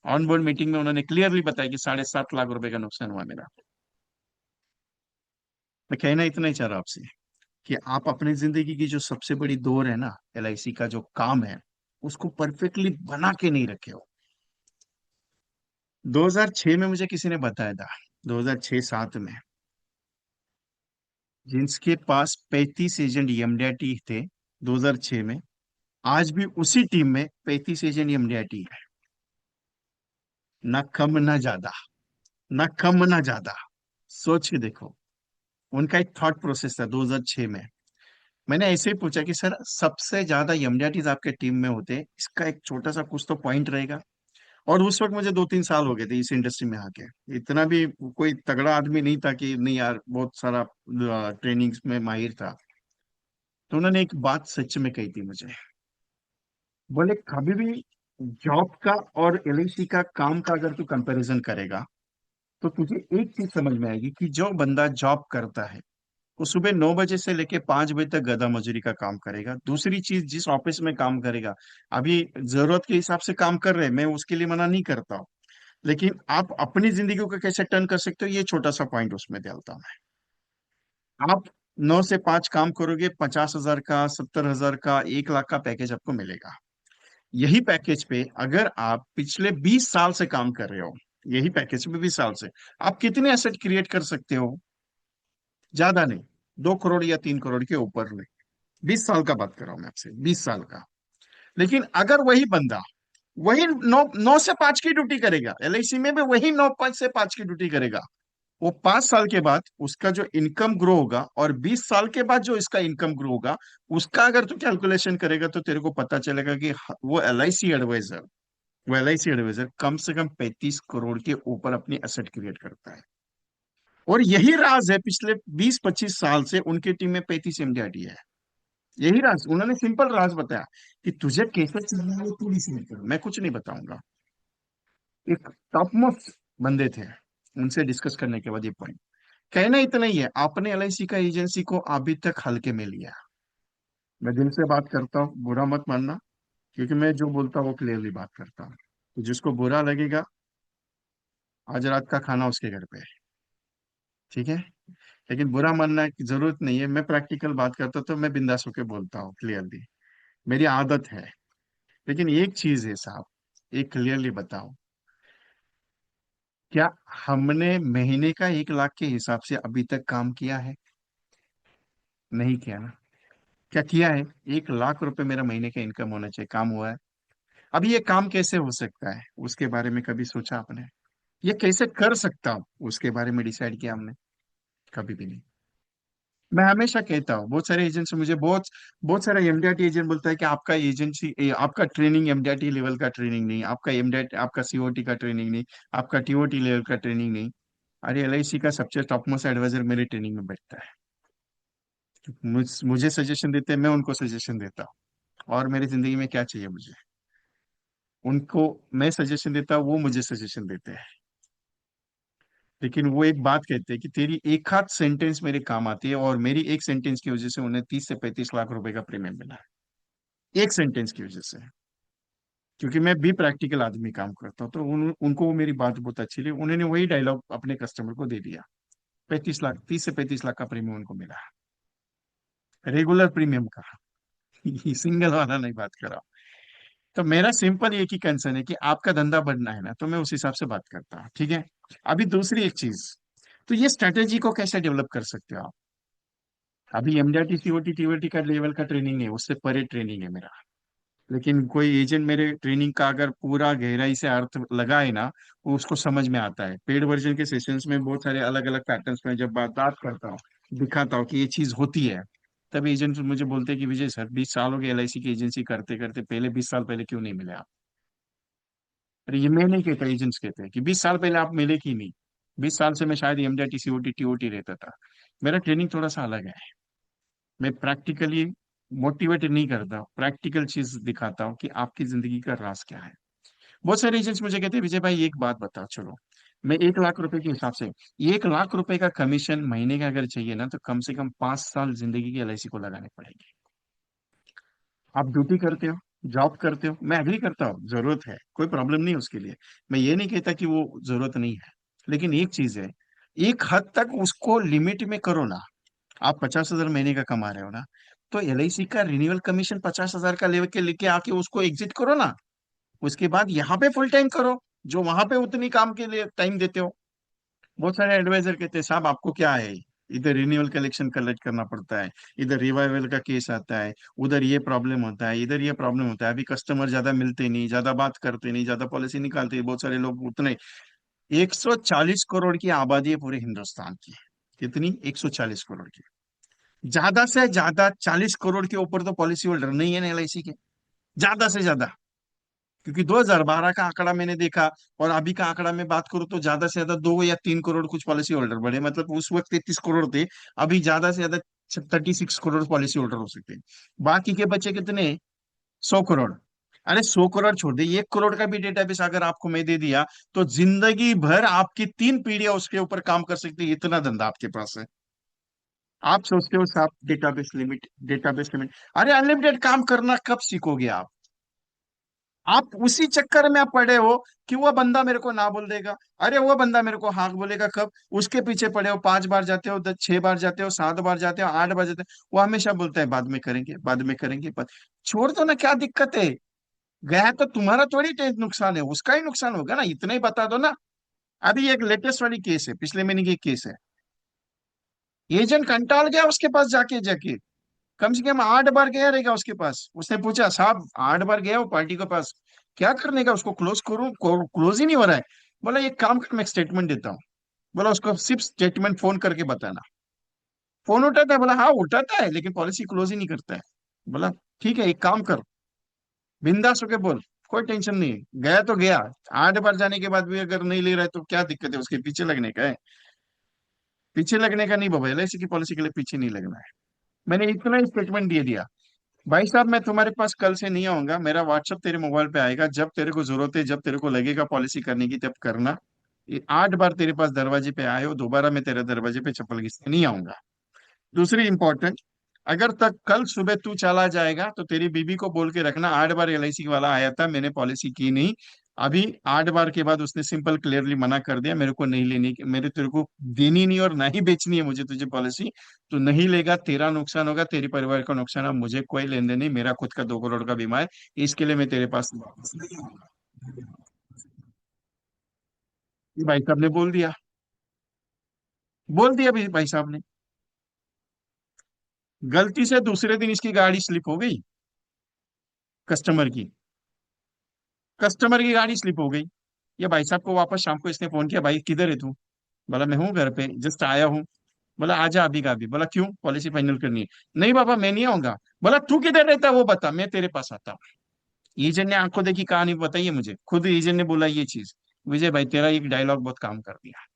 ऑन बोर्ड मीटिंग में उन्होंने क्लियरली बताया कि 7.5 लाख रुपए का नुकसान हुआ मेरा। मैं कहना इतना ही चाह रहा हूं आपसे कि आप अपनी जिंदगी की जो सबसे बड़ी दौर है ना, एलआईसी का जो काम है, उसको परफेक्टली बना के नहीं रखे हो। 2006 में मुझे किसी ने बताया था, 2006-7 में, जिनके पास 35 एजेंट एमडीआईटी थे 2006 में, आज भी उसी टीम में 35 एजेंट एमडीआईटी है। ना कम ना ज्यादा, ना कम ना ज्यादा। सोच के देखो, उनका एक थॉट प्रोसेस था 2006 में। मैंने ऐसे ही पूछा कि सर, सबसे ज्यादा एमडीआईटीज आपके टीम में होते हैं, इसका एक छोटा सा कुछ तो पॉइंट रहेगा। और उस वक्त मुझे 2-3 साल हो गए थे इस इंडस्ट्री में आके। इतना भी कोई तगड़ा आदमी नहीं था कि नहीं यार, बहुत सारा ट्रेनिंग्स में माहिर था। तो उन्होंने एक बात सच में कही थी मुझे। बोले, कभी भी जॉब का और एलआईसी का काम का अगर तू कंपैरिजन करेगा, तो तुझे एक चीज समझ में आएगी कि जो बंदा जॉब करता है वो सुबह 9 बजे से लेके 5 बजे तक गधा मजूरी का काम करेगा। दूसरी चीज, जिस ऑफिस में काम करेगा, अभी जरूरत के हिसाब से काम कर रहे हैं, मैं उसके लिए मना नहीं करता हूँ, लेकिन आप अपनी जिंदगी को कैसे टर्न कर सकते हो, ये छोटा सा पॉइंट उसमें डालता हूं मैं। आप 9 से 5 काम करोगे, 50,000 का, 70,000 का, 1 लाख का पैकेज आपको मिलेगा। यही पैकेज पे अगर आप पिछले 20 साल से काम कर रहे हो, यही पैकेज पे 20 साल से आप कितने एसेट क्रिएट कर सकते हो? ज्यादा नहीं, 2 करोड़ या 3 करोड़ के ऊपर नहीं। 20 साल का बात कर रहा हूं मैं आपसे, 20 साल का। लेकिन अगर वही बंदा वही 9 से 5 की ड्यूटी करेगा, एलआईसी में भी वही 9 से 5 की ड्यूटी करेगा, वो 5 साल के बाद उसका जो इनकम ग्रो होगा, और 20 साल के बाद जो इसका इनकम ग्रो होगा, उसका अगर तू कैलकुलेशन करेगा तो तेरे को पता चलेगा कि वो एलआईसी एडवाइजर वो एलआईसी एडवाइजर कम से कम 35 करोड़ के ऊपर अपनी एसेट क्रिएट करता है। और यही राज है, पिछले 20-25 साल से उनकी टीम में 35 एमडीआरटी है। यही राज उन्होंने सिंपल राज बताया कि तुझे कैसे चलना है वो तू डिसाइड कर, मैं कुछ नहीं बताऊंगा। एक टॉप मोस्ट बंदे थे, उनसे डिस्कस करने के बाद ये पॉइंट कहना इतना ही है। आपने एलआईसी का एजेंसी को अभी तक हल्के में लिया। मैं दिल से बात करता हूँ, बुरा मत मानना, क्योंकि मैं जो बोलता हूँ वो क्लियरली बात करता हूँ। तो जिसको बुरा लगेगा, आज रात का खाना उसके घर पे है, ठीक है? लेकिन बुरा मानना की जरूरत नहीं है। मैं प्रैक्टिकल बात करता हूँ तो मैं बिंदास होकर बोलता हूँ क्लियरली, मेरी आदत है। लेकिन एक चीज है साहब, एक क्लियरली बताओ, क्या हमने महीने का 1 लाख के हिसाब से अभी तक काम किया है? नहीं किया ना। क्या किया है? 1 लाख रुपए मेरा महीने का इनकम होना चाहिए, काम हुआ है? अभी ये काम कैसे हो सकता है, उसके बारे में कभी सोचा आपने? ये कैसे कर सकता हूँ, उसके बारे में डिसाइड किया हमने? कभी भी नहीं। मैं हमेशा कहता हूँ, बहुत सारे एजेंट से मुझे बहुत बहुत सारा एमडीआरटी एजेंट बोलता है कि आपका एजेंसी, आपका ट्रेनिंग एमडीआरटी लेवल का ट्रेनिंग नहीं, आपका एमडीआरटी, आपका सीओटी का ट्रेनिंग नहीं, आपका टीओटी लेवल का ट्रेनिंग नहीं। अरे, एलआईसी का सबसे टॉप मोस्ट एडवाइजर मेरे ट्रेनिंग में बैठता है। मुझे सजेशन देते हैं, मैं उनको सजेशन देता हूँ। और मेरी जिंदगी में क्या चाहिए मुझे? उनको मैं सजेशन देता हूँ, वो मुझे सजेशन देते हैं। लेकिन वो एक बात कहते हैं कि तेरी एक हाथ सेंटेंस मेरे काम आती है, और मेरी एक सेंटेंस की वजह से उन्हें 30 से 35 लाख रुपए का प्रीमियम मिला है, एक सेंटेंस की वजह से। क्योंकि मैं भी प्रैक्टिकल आदमी काम करता हूँ, तो उनको वो मेरी बात बहुत अच्छी लगी, उन्होंने वही डायलॉग अपने कस्टमर को दे दिया। 35 लाख, 30 से 35 लाख का प्रीमियम उनको मिला, रेगुलर प्रीमियम का। सिंगल वाला नहीं बात कर रहा हूं। तो मेरा सिंपल एक ही कंसर्न है कि आपका धंधा बढ़ना है ना, तो मैं उस हिसाब से बात करता हूँ, ठीक है? अभी दूसरी एक चीज, तो ये स्ट्रेटेजी को कैसे डेवलप कर सकते हो आप? अभी एमडीआरटी सीओटी टीओटी का लेवल का ट्रेनिंग नहीं, उससे परे ट्रेनिंग है मेरा। लेकिन कोई एजेंट मेरे ट्रेनिंग का अगर पूरा गहराई से अर्थ लगाए ना, वो उसको समझ में आता है। पेड वर्जन के सेशंस में बहुत सारे अलग अलग पैटर्न्स में जब बात करता हूँ, दिखाता हूँ कि ये चीज होती है, तब एजेंट मुझे बोलते हैं कि विजय सर, 20 साल हो गए एलआईसी की एजेंसी करते करते, पहले 20 साल पहले क्यों नहीं मिले आप? अरे, ये मैं नहीं कहता, एजेंट्स कहते हैं कि 20 साल पहले आप मिले क्यों नहीं। 20 साल से मैं शायद एमडीआरटी सीओटी टीओटी रहता था। मेरा ट्रेनिंग थोड़ा सा अलग है। मैं प्रैक्टिकली मोटिवेट नहीं करता, प्रैक्टिकल चीज दिखाता हूँ कि आपकी जिंदगी का राज क्या है। बहुत सारे एजेंट्स मुझे कहते हैं, विजय भाई एक बात बताओ, चलो मैं 1 लाख रुपए के हिसाब से, 1 लाख रुपए का कमीशन महीने का अगर चाहिए ना, तो कम से कम 5 साल जिंदगी की एलआईसी को लगाने पड़ेंगे। आप ड्यूटी करते हो, जॉब करते हो, मैं एग्री करता हूँ, जरूरत है, कोई प्रॉब्लम नहीं उसके लिए। मैं ये नहीं कहता कि वो जरूरत नहीं है। लेकिन एक चीज है, एक हद तक उसको लिमिट में करो ना। आप 50,000 महीने का कमा रहे हो ना, तो एलआईसी का रिन्यूअल कमीशन 50,000 का लेके लेके आके उसको एग्जिट करो ना। उसके बाद यहाँ पे फुल टाइम करो, जो वहां पे उतनी काम के लिए टाइम देते हो। बहुत सारे एडवाइजर कहते हैं साहब आपको क्या है, इधर रिन्यूअल कलेक्शन कलेक्ट करना पड़ता है, इधर रिवाइवल का केस आता है, उधर ये प्रॉब्लम होता है, इधर ये प्रॉब्लम होता है, अभी कस्टमर ज्यादा मिलते नहीं, ज्यादा बात करते नहीं, ज्यादा पॉलिसी निकालते नहीं, बहुत सारे लोग उतने। 140 करोड़ की आबादी है पूरे हिंदुस्तान की। कितनी? 140 करोड़ की। ज्यादा से ज्यादा 40 करोड़ के ऊपर तो पॉलिसी होल्डर नहीं है एलआईसी के, ज्यादा से ज्यादा। क्योंकि 2012 का आंकड़ा मैंने देखा, और अभी का आंकड़ा में बात करूं तो ज्यादा से ज्यादा 2 या 3 करोड़ कुछ पॉलिसी होल्डर बढ़े, मतलब उस वक्त 33 करोड़ थे। अभी ज्यादा से ज्यादा 36 करोड़ पॉलिसी होल्डर हो सकते हैं। बाकी के बचे कितने? 100 करोड़। अरे 100 करोड़ छोड़ दे, 1 करोड़ का भी डेटाबेस अगर आपको मैं दे दिया, तो जिंदगी भर आपकी 3 पीढ़ियां उसके ऊपर काम कर सकती है, इतना धंधा आपके पास है। आप सोचते हो साहब डेटाबेस लिमिट, अरे अनलिमिटेड काम करना कब सीखोगे आप? आप उसी चक्कर में आप पड़े हो कि वो बंदा मेरे को ना बोल देगा, अरे वो बंदा मेरे को हाँ बोलेगा कब। उसके पीछे पड़े हो, 5 बार जाते हो, 6 बार जाते हो, 7 बार जाते हो, 8 बार जाते हो, वो हमेशा बोलता है बाद में करेंगे, बाद में करेंगे, छोड़ दो ना, क्या दिक्कत है? गया तो तुम्हारा थोड़ी नुकसान है, उसका ही नुकसान होगा ना, इतना ही बता दो ना। अभी एक लेटेस्ट वाली केस है, पिछले महीने की केस है। एजेंट कंटाल गया उसके पास जाके जाके, कम से कम 8 बार गया रहेगा उसके पास। उसने पूछा साहब 8 बार गया वो पार्टी के पास, क्या करने का, उसको क्लोज करूं, क्लोज ही नहीं हो रहा है। बोला एक काम कर, मैं एक स्टेटमेंट देता हूँ। बोला उसको सिर्फ स्टेटमेंट फोन करके बताना। फोन उठाता है, बोला हाँ उठाता है, लेकिन पॉलिसी क्लोज ही नहीं करता है। बोला ठीक है, एक काम कर, बिंदास होके बोल, कोई टेंशन नहीं है। गया तो गया, 8 बार जाने के बाद भी अगर नहीं ले रहा है तो क्या दिक्कत है, उसके पीछे लगने का है? पीछे लगने का नहीं बाबा, एलआईसी की पॉलिसी के लिए पीछे नहीं लगना है। मैंने इतना ही स्टेटमेंट दे दिया। भाई साहब मैं तुम्हारे पास कल से नहीं आऊंगा, मेरा व्हाट्सअप तेरे मोबाइल पे आएगा, जब तेरे को जरूरत है, जब तेरे को लगेगा पॉलिसी करने की, तब करना। ये 8 बार तेरे पास दरवाजे पे आए हो, दोबारा मैं तेरे दरवाजे पे चप्पल घिसने नहीं आऊंगा। दूसरी इंपॉर्टेंट, अगर तक कल सुबह तू चला जाएगा तो तेरी बीबी को बोल के रखना, 8 बार एलआईसी वाला आया था, मैंने पॉलिसी की नहीं। अभी 8 बार के बाद उसने सिंपल क्लियरली मना कर दिया, मेरे को नहीं लेनी, मेरे तेरे को देनी नहीं और ना ही बेचनी है मुझे तुझे पॉलिसी। तो नहीं लेगा, तेरा नुकसान होगा, तेरे परिवार का नुकसान है, मुझे कोई लेन देन नहीं, मेरा खुद का 2 करोड़ का बीमा है, इसके लिए मैं तेरे पास वापस नहीं आऊंगा। ये भाई साहब ने बोल दिया, बोल दिया भी भाई साहब ने। गलती से दूसरे दिन इसकी गाड़ी स्लिप हो गई, कस्टमर की। कस्टमर की गाड़ी स्लिप हो गई। ये भाई साहब को वापस शाम को इसने फोन किया, भाई किधर है तू? बोला मैं हूँ घर पे, जस्ट आया हूँ। बोला आजा अभी का अभी। बोला क्यों, पॉलिसी फाइनल करनी है? नहीं बाबा मैं नहीं आऊंगा। बोला तू किधर रहता है वो बता, मैं तेरे पास आता हूँ। एजेंट ने आंखों देखी कहानी बताई है मुझे, खुद एजेंट ने बोला ये चीज। विजय भाई तेरा एक डायलॉग बहुत काम कर दिया।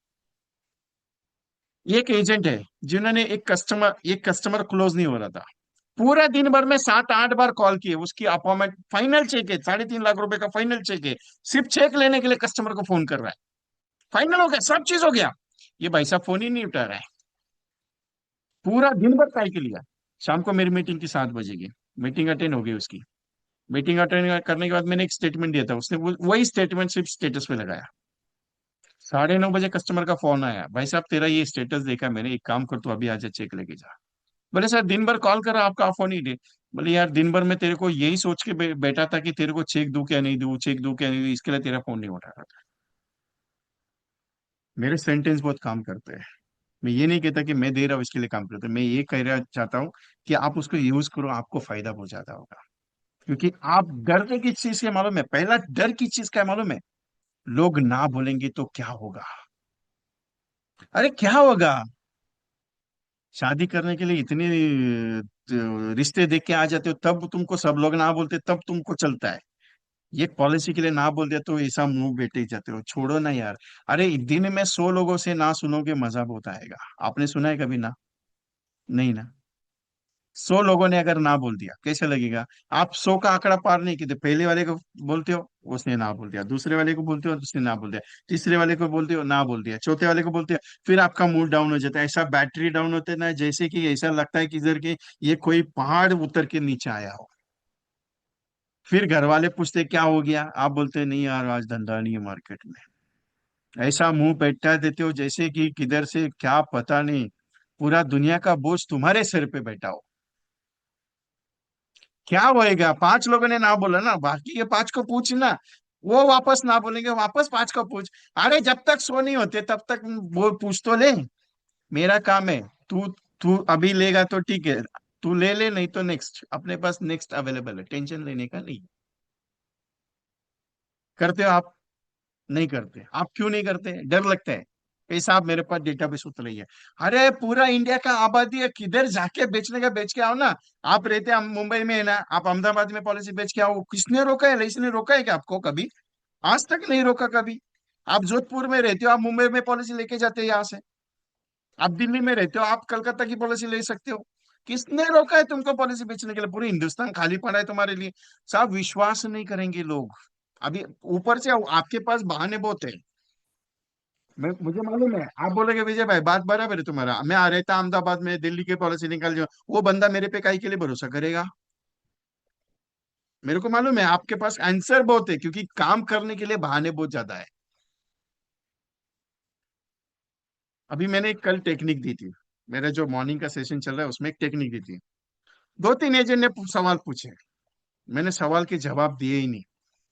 एक एजेंट है जिन्होंने एक कस्टमर क्लोज नहीं हो रहा था, पूरा दिन भर में 7 8 बार कॉल किए, उसकी अपॉइंटमेंट फाइनल चेक है, 3.5 लाख रुपए का फाइनल चेक है, सिर्फ चेक लेने के लिए कस्टमर को फोन कर रहा है। फाइनल हो गया, सब चीज हो गया, ये भाई साहब फोन ही नहीं उठा रहा है। पूरा दिन भर ट्राई के लिया। शाम को मेरी मीटिंग की 7 बजे की मीटिंग अटेंड हो गई उसकी। मीटिंग अटेंड करने के बाद मैंने एक स्टेटमेंट दिया था, उसने वही स्टेटमेंट सिर्फ स्टेटस पे लगाया। 9:30 बजे कस्टमर का फोन आया, भाई साहब तेरा ये स्टेटस देखा मैंने, एक काम कर तू अभी आजा चेक लेके जा। बोले सर दिन भर कॉल करा आपका फोन ही दे। बोले यार दिन भर मैं तेरे को यही सोच के बैठा था कि तेरे को चेक दूं क्या नहीं दूं, चेक दूं क्या नहीं दूं, इसके लिए तेरा फोन नहीं उठा रहा था। मेरे सेंटेंस बहुत काम करते हैं। मैं ये नहीं कहता कि मैं दे रहा हूँ इसके लिए काम करता हूँ, मैं ये कह रहा चाहता हूँ कि आप उसको यूज करो, आपको फायदा बहुत ज्यादा होगा। क्योंकि आप डरते किस चीज के मालूम है? पहला डर किस चीज का है मालूम है? लोग ना बोलेंगे तो क्या होगा। अरे क्या होगा? शादी करने के लिए इतने रिश्ते देख के आ जाते हो, तब तुमको सब लोग ना बोलते, तब तुमको चलता है। ये पॉलिसी के लिए ना बोल दिया तो ऐसा मुंह बेटे जाते हो, छोड़ो ना यार। अरे दिन में 100 लोगों से ना सुनोगे, मजा बहुत आएगा। आपने सुना है कभी ना? नहीं ना। 100 लोगों ने अगर ना बोल दिया कैसे लगेगा? आप 100 का आंकड़ा पार नहीं किए, पहले वाले को बोलते हो, उसने ना बोल दिया, दूसरे वाले को बोलते हो, उसने ना बोल दिया, तीसरे वाले को बोलते हो, ना बोल दिया, चौथे वाले को बोलते हो, फिर आपका मूड डाउन हो जाता है, ऐसा बैटरी डाउन होता है ना, जैसे कि ऐसा लगता है कि इधर के ये कोई पहाड़ उतर के नीचे आया हो। फिर घर वाले पूछते क्या हो गया, आप बोलते नहीं यार आज धंधा नहीं है मार्केट में। ऐसा मुंह बैठा देते हो जैसे कि किधर से क्या पता नहीं, पूरा दुनिया का बोझ तुम्हारे सिर पे बैठा हो। क्या होएगा, पांच लोगों ने ना बोला ना, बाकी के पांच को पूछना, वो वापस ना बोलेंगे, वापस पांच को पूछ। अरे जब तक सो नहीं होते तब तक वो पूछ तो ले। मेरा काम है। तू तू अभी लेगा तो ठीक है, तू ले ले, नहीं तो नेक्स्ट, अपने पास नेक्स्ट अवेलेबल है, टेंशन लेने का नहीं। करते हो आप? नहीं करते। आप क्यों नहीं करते? डर लगता है? पैसा आप मेरे पास डेटाबेस उतर रही है। अरे पूरा इंडिया का आबादी है, किधर जाके बेचने का बेच के आओ ना। आप रहते हम मुंबई में है ना, आप अहमदाबाद में पॉलिसी बेच के आओ। किसने रोका है? इसने रोका है क्या आपको कभी? आज तक नहीं रोका कभी। आप जोधपुर में रहते हो, आप मुंबई में पॉलिसी लेके जाते हो यहाँ से। आप दिल्ली में रहते हो, आप कलकत्ता की पॉलिसी ले सकते हो। किसने रोका है तुमको पॉलिसी बेचने के लिए? पूरे हिंदुस्तान खाली पड़ा है तुम्हारे लिए। साहब विश्वास नहीं करेंगे लोग। अभी ऊपर से आपके पास बहाने बहुत है। मुझे मालूम है, आप बोलोगे विजय भाई बात बराबर है तुम्हारा, मैं आ रहता अहमदाबाद में, दिल्ली की पॉलिसी निकाल जो, वो बंदा मेरे पे काहे के लिए भरोसा करेगा? मेरे को मालूम है आपके पास आंसर बहुत है, क्योंकि काम करने के लिए बहाने बहुत ज्यादा है। अभी मैंने कल टेक्निक दी थी, मेरा जो मॉर्निंग का सेशन चल रहा है उसमें एक टेक्निक दी थी। दो तीन एजेंट ने सवाल पूछे, मैंने सवाल के जवाब दिए ही नहीं।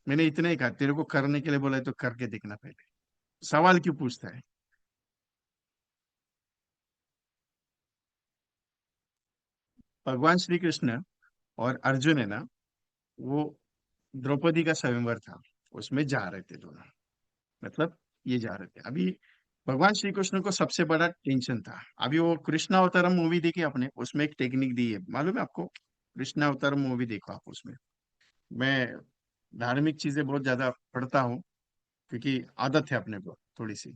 मैंने इतना ही कहा, तेरे को करने के लिए बोला है तो करके देखना पहले, सवाल क्यों पूछता है? भगवान श्री कृष्ण और अर्जुन है ना, वो द्रौपदी का स्वयंवर था, उसमें जा रहे थे दोनों। मतलब ये जा रहे थे अभी। भगवान श्री कृष्ण को सबसे बड़ा टेंशन था। अभी वो कृष्णा अवतारम मूवी देखी आपने? उसमें एक टेक्निक दी है, मालूम है आपको? कृष्णा अवतारम मूवी देखो आप उसमें। मैं धार्मिक चीजें बहुत ज्यादा पढ़ता हूँ, क्योंकि आदत है अपने को थोड़ी सी।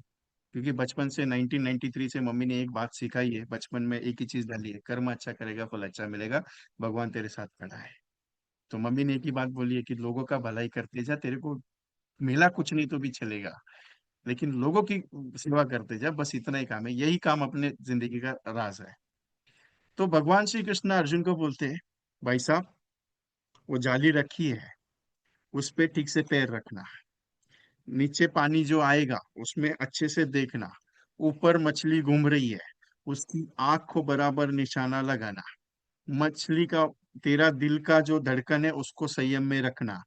क्योंकि बचपन से 1993 से मम्मी ने एक बात सिखाई है, बचपन में एक ही चीज डाली है, कर्म अच्छा करेगा फल अच्छा मिलेगा, भगवान तेरे साथ खड़ा है। तो मम्मी ने एक ही बात बोली है कि लोगों का भलाई करते जा, तेरे को मिला कुछ नहीं तो भी चलेगा, लेकिन लोगों की सेवा करते जा, बस इतना ही काम है, यही काम अपने जिंदगी का राज है। तो भगवान श्री कृष्ण अर्जुन को बोलते हैं, भाई साहब वो जाली रखी है, उस पे ठीक से पैर रखना, नीचे पानी जो आएगा उसमें अच्छे से देखना, ऊपर मछली घूम रही है, उसकी आंख को बराबर निशाना लगाना, मछली का, तेरा दिल का जो धड़कन है उसको संयम में रखना,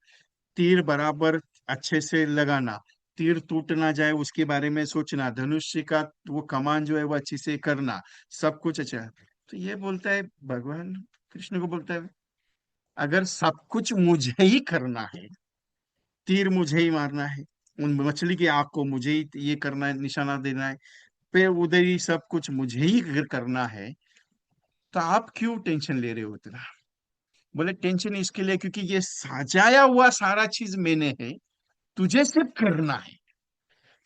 तीर बराबर अच्छे से लगाना, तीर टूट ना जाए उसके बारे में सोचना, धनुष्य का वो कमान जो है वो अच्छी से करना, सब कुछ अच्छा है। तो ये बोलता है, भगवान कृष्ण को बोलता है, अगर सब कुछ मुझे ही करना है, तीर मुझे ही मारना है, उन मछली की आंख को मुझे ही ये करना है, निशाना देना है, पे उधर ही सब कुछ मुझे ही करना है, तो आप क्यों टेंशन ले रहे हो इतना? बोले टेंशन इसके लिए क्योंकि ये सजाया हुआ सारा चीज मैंने है, तुझे सिर्फ करना है।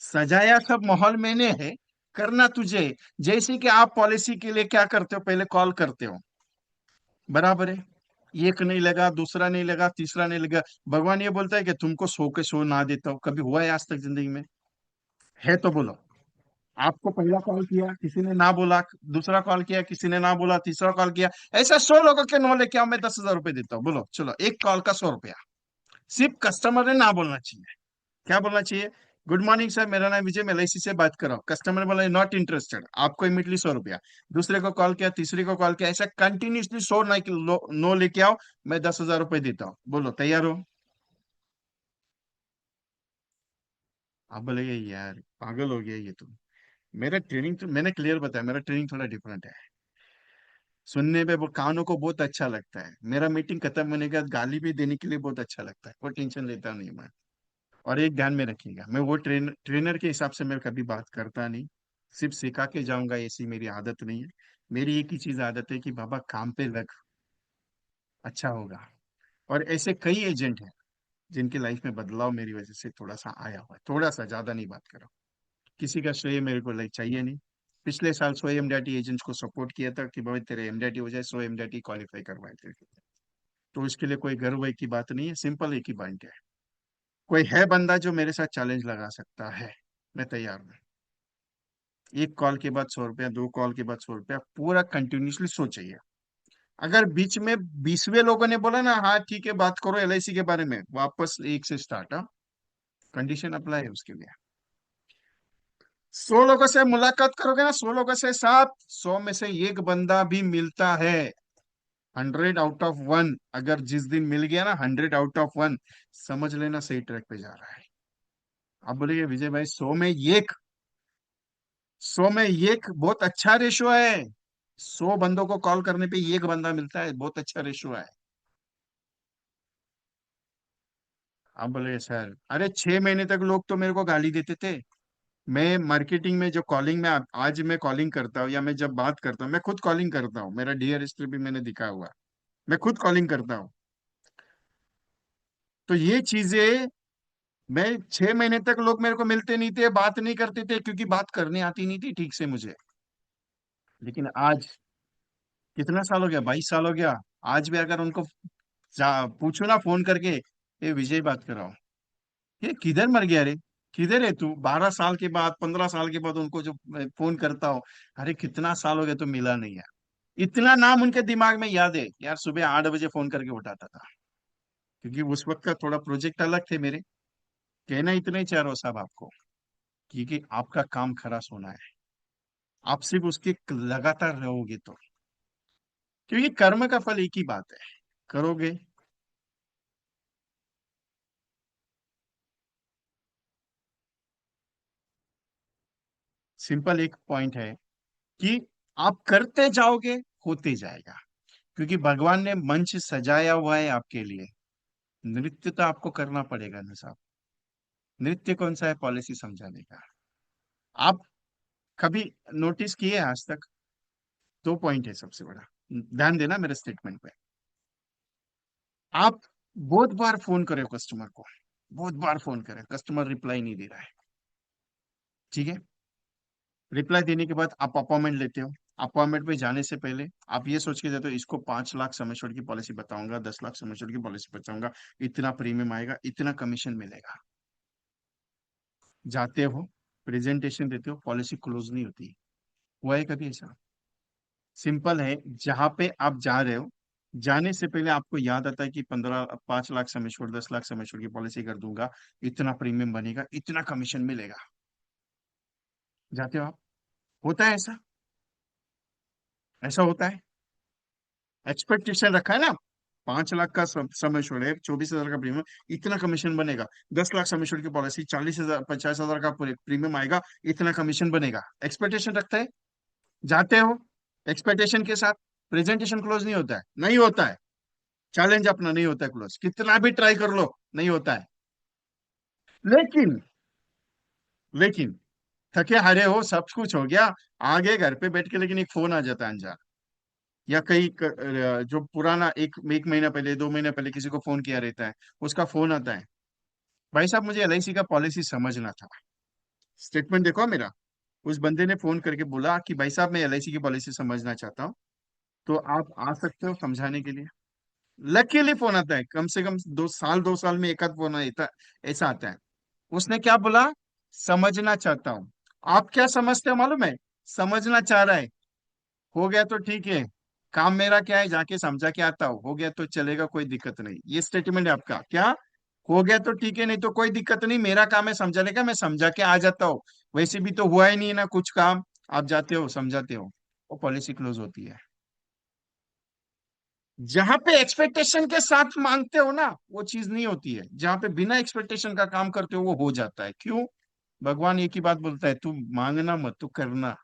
सजाया सब माहौल मैंने है, करना तुझे है। जैसे कि आप पॉलिसी के लिए क्या करते हो, पहले कॉल करते हो, बराबर है। एक नहीं लगा, दूसरा नहीं लगा, तीसरा नहीं लगा। भगवान ये बोलता है कि तुमको सो के सो ना देता हूं, कभी हुआ है आज तक जिंदगी में? है तो बोलो। आपको पहला कॉल किया किसी ने ना बोला, दूसरा कॉल किया किसी ने ना बोला, तीसरा कॉल किया, ऐसा 100 लोगों के नो लेके आओ, मैं 10,000 रुपए देता हूँ, बोलो चलो, एक कॉल का 100 रुपया। सिर्फ कस्टमर ने ना बोलना चाहिए। क्या बोलना चाहिए? गुड मॉर्निंग सर, मेरा नाम विजय, मैं एलआईसी से बात कर रहा हूँ। कस्टमर बोला नॉट इंटरेस्टेड, आपको इमीडिएटली 100 रुपया। दूसरे को कॉल किया, तीसरे को कॉल किया, ऐसा कंटिन्यूसली 100 नो लेके आओ, मैं 10,000 रुपये देता हूँ, बोलो तैयार हो? आप बोलेगे यार पागल हो गया ये तो। मेरा ट्रेनिंग तो मैंने क्लियर बताया, मेरा ट्रेनिंग थोड़ा डिफरेंट है। सुनने पे वो कानों को बहुत अच्छा लगता है, मेरा मीटिंग खत्म होने के बाद गाली भी देने के लिए बहुत अच्छा लगता है, वो टेंशन लेता नहीं मैं। और एक ध्यान में रखिएगा, मैं वो ट्रेनर के हिसाब से मैं कभी बात करता नहीं, सिर्फ सिखा के जाऊंगा, ऐसी मेरी आदत नहीं है। मेरी एक ही चीज आदत है कि बाबा काम पे लग, अच्छा होगा। और ऐसे कई एजेंट हैं जिनकी लाइफ में बदलाव मेरी वजह से थोड़ा सा आया हुआ है, थोड़ा सा, ज्यादा नहीं बात करो। किसी का श्रेय मेरे को लाइक चाहिए नहीं। पिछले साल 100 एमडीआरटी एजेंट्स को सपोर्ट किया था कि भाई तेरे एमडीआरटी हो जाए, 100 एमडीआरटी क्वालिफाई करवाए थे। तो इसके लिए कोई गर्व की बात नहीं है, सिंपल एक ही पॉइंट है, कोई है बंदा जो मेरे साथ चैलेंज लगा सकता है, मैं तैयार हूँ। एक कॉल के बाद 100 रुपया, दो कॉल के बाद 100 रुपया, पूरा कंटिन्यूसली 100 चाहिए। अगर बीच में 20वें लोगों ने बोला ना हाँ ठीक है बात करो एलआईसी के बारे में, वापस एक से स्टार्ट। हाँ, कंडीशन अप्लाई है उसके लिए। 100 लोगों से मुलाकात करोगे ना, 100 लोगों से 100 में से एक बंदा भी मिलता है। 100 आउट ऑफ 1, अगर जिस दिन मिल गया ना 100 आउट ऑफ 1, समझ लेना सही ट्रैक पे जा रहा है। आप बोलेगे विजय भाई 100 में 1, 100 में 1 बहुत अच्छा रेशो है। 100 बंदों को कॉल करने पे एक बंदा मिलता है, बहुत अच्छा रेशो है। आप बोले सर, अरे 6 महीने तक लोग तो मेरे को गाली देते थे। मैं मार्केटिंग में जो कॉलिंग में आज मैं कॉलिंग करता हूँ या मैं जब बात करता हूँ, मैं खुद कॉलिंग करता हूँ, मेरा डीआर हिस्ट्री भी मैंने दिखा हुआ है। मैं खुद कॉलिंग करता हूँ। तो ये चीजें, मैं 6 महीने तक लोग मेरे को मिलते नहीं थे, बात नहीं करते थे, क्योंकि बात करनी आती नहीं थी ठीक से मुझे। लेकिन आज कितना साल हो गया, 22 साल हो गया। आज भी अगर उनको पूछो ना फोन करके, ये विजय बात कर रहा हूँ, ये किधर मर गया रे, किधर है तू, 12 साल के बाद 15 साल के बाद उनको जो मैं फोन करता हूँ, अरे कितना साल हो गया तो मिला नहीं है। इतना नाम उनके दिमाग में याद है यार, सुबह 8 बजे फोन करके उठाता था, क्योंकि उस वक्त का थोड़ा प्रोजेक्ट अलग थे मेरे। कहना इतना ही चाह रहा हूँ साहब आपको, क्योंकि आपका काम खरा सोना है। आप सिर्फ उसके लगातार रहोगे तो, क्योंकि कर्म का फल एक ही बात है, करोगे। सिंपल एक पॉइंट है कि आप करते जाओगे, होते जाएगा, क्योंकि भगवान ने मंच सजाया हुआ है आपके लिए। नृत्य तो आपको करना पड़ेगा ना साहब। नृत्य कौन सा है, पॉलिसी समझाने का। आप कभी नोटिस किए आज तक, 2 पॉइंट है सबसे बड़ा, ध्यान देना मेरे स्टेटमेंट पे। आप बहुत बार फोन करे कस्टमर को, बहुत बार फोन करे, कस्टमर रिप्लाई नहीं दे रहा है, ठीक है। रिप्लाई देने के बाद आप अपॉइंटमेंट लेते हो। अपॉइंटमेंट पे जाने से पहले आप ये सोच के जाते हो, इसको 5 लाख सम एश्योर्ड की पॉलिसी बताऊंगा, 10 लाख सम एश्योर्ड की पॉलिसी बताऊंगा, इतना प्रीमियम आएगा, इतना कमीशन मिलेगा। जाते हो, प्रेजेंटेशन देते हो, पॉलिसी क्लोज नहीं होती। हुआ है कभी ऐसा? सिंपल है, जहां पे आप जा रहे हो, जाने से पहले आपको याद आता है कि 5 lakh sum assured, 10 lakh sum assured की पॉलिसी कर दूंगा, इतना प्रीमियम बनेगा, इतना कमीशन मिलेगा। जाते हो आप, होता है ऐसा? ऐसा होता है? एक्सपेक्टेशन रखा है ना, 5 लाख का सम एश्योर्ड है, 24,000 का प्रीमियम, इतना कमीशन बनेगा। 10 लाख सम एश्योर्ड की पॉलिसी, 40,000 50,000 का प्रीमियम आएगा, इतना कमीशन बनेगा। एक्सपेक्टेशन रखता है, जाते हो एक्सपेक्टेशन के साथ, प्रेजेंटेशन क्लोज नहीं होता है, नहीं होता है। चैलेंज अपना, नहीं होता है क्लोज, कितना भी ट्राई कर लो, नहीं होता है। लेकिन लेकिन थके हारे हो, सब कुछ हो गया, आगे घर पे बैठ के, लेकिन एक फोन आ जाता है अनजान, या कई जो पुराना एक महीना पहले, 2 महीने पहले किसी को फोन किया रहता है, उसका फोन आता है, भाई साहब मुझे एलआईसी का पॉलिसी समझना था। स्टेटमेंट देखो मेरा, उस बंदे ने फोन करके बोला कि भाई साहब मैं एलआईसी की पॉलिसी समझना चाहता हूँ, तो आप आ सकते हो समझाने के लिए। लकीली फोन आता है, कम से कम 2 साल में एक आध फोन आता, ऐसा आता है। उसने क्या बोला, समझना चाहता हूं। आप क्या समझते हो मालूम है, समझना चाह रहा है। हो गया तो ठीक है, काम मेरा क्या है, जाके समझा के आता हूँ, हो गया तो चलेगा, कोई दिक्कत नहीं। ये स्टेटमेंट है आपका क्या, हो गया तो ठीक है, नहीं तो कोई दिक्कत नहीं, मेरा काम है समझाने का, मैं समझा के आ जाता हूँ। वैसे भी तो हुआ ही नहीं ना कुछ काम, आप जाते हो समझाते हो, वो पॉलिसी क्लोज होती है। जहां पे एक्सपेक्टेशन के साथ मांगते हो ना, वो चीज नहीं होती है। जहां पे बिना एक्सपेक्टेशन का काम करते हो, वो हो जाता है। क्यों? भगवान एक ही बात बोलता है, तू मांगना मत, तू करना।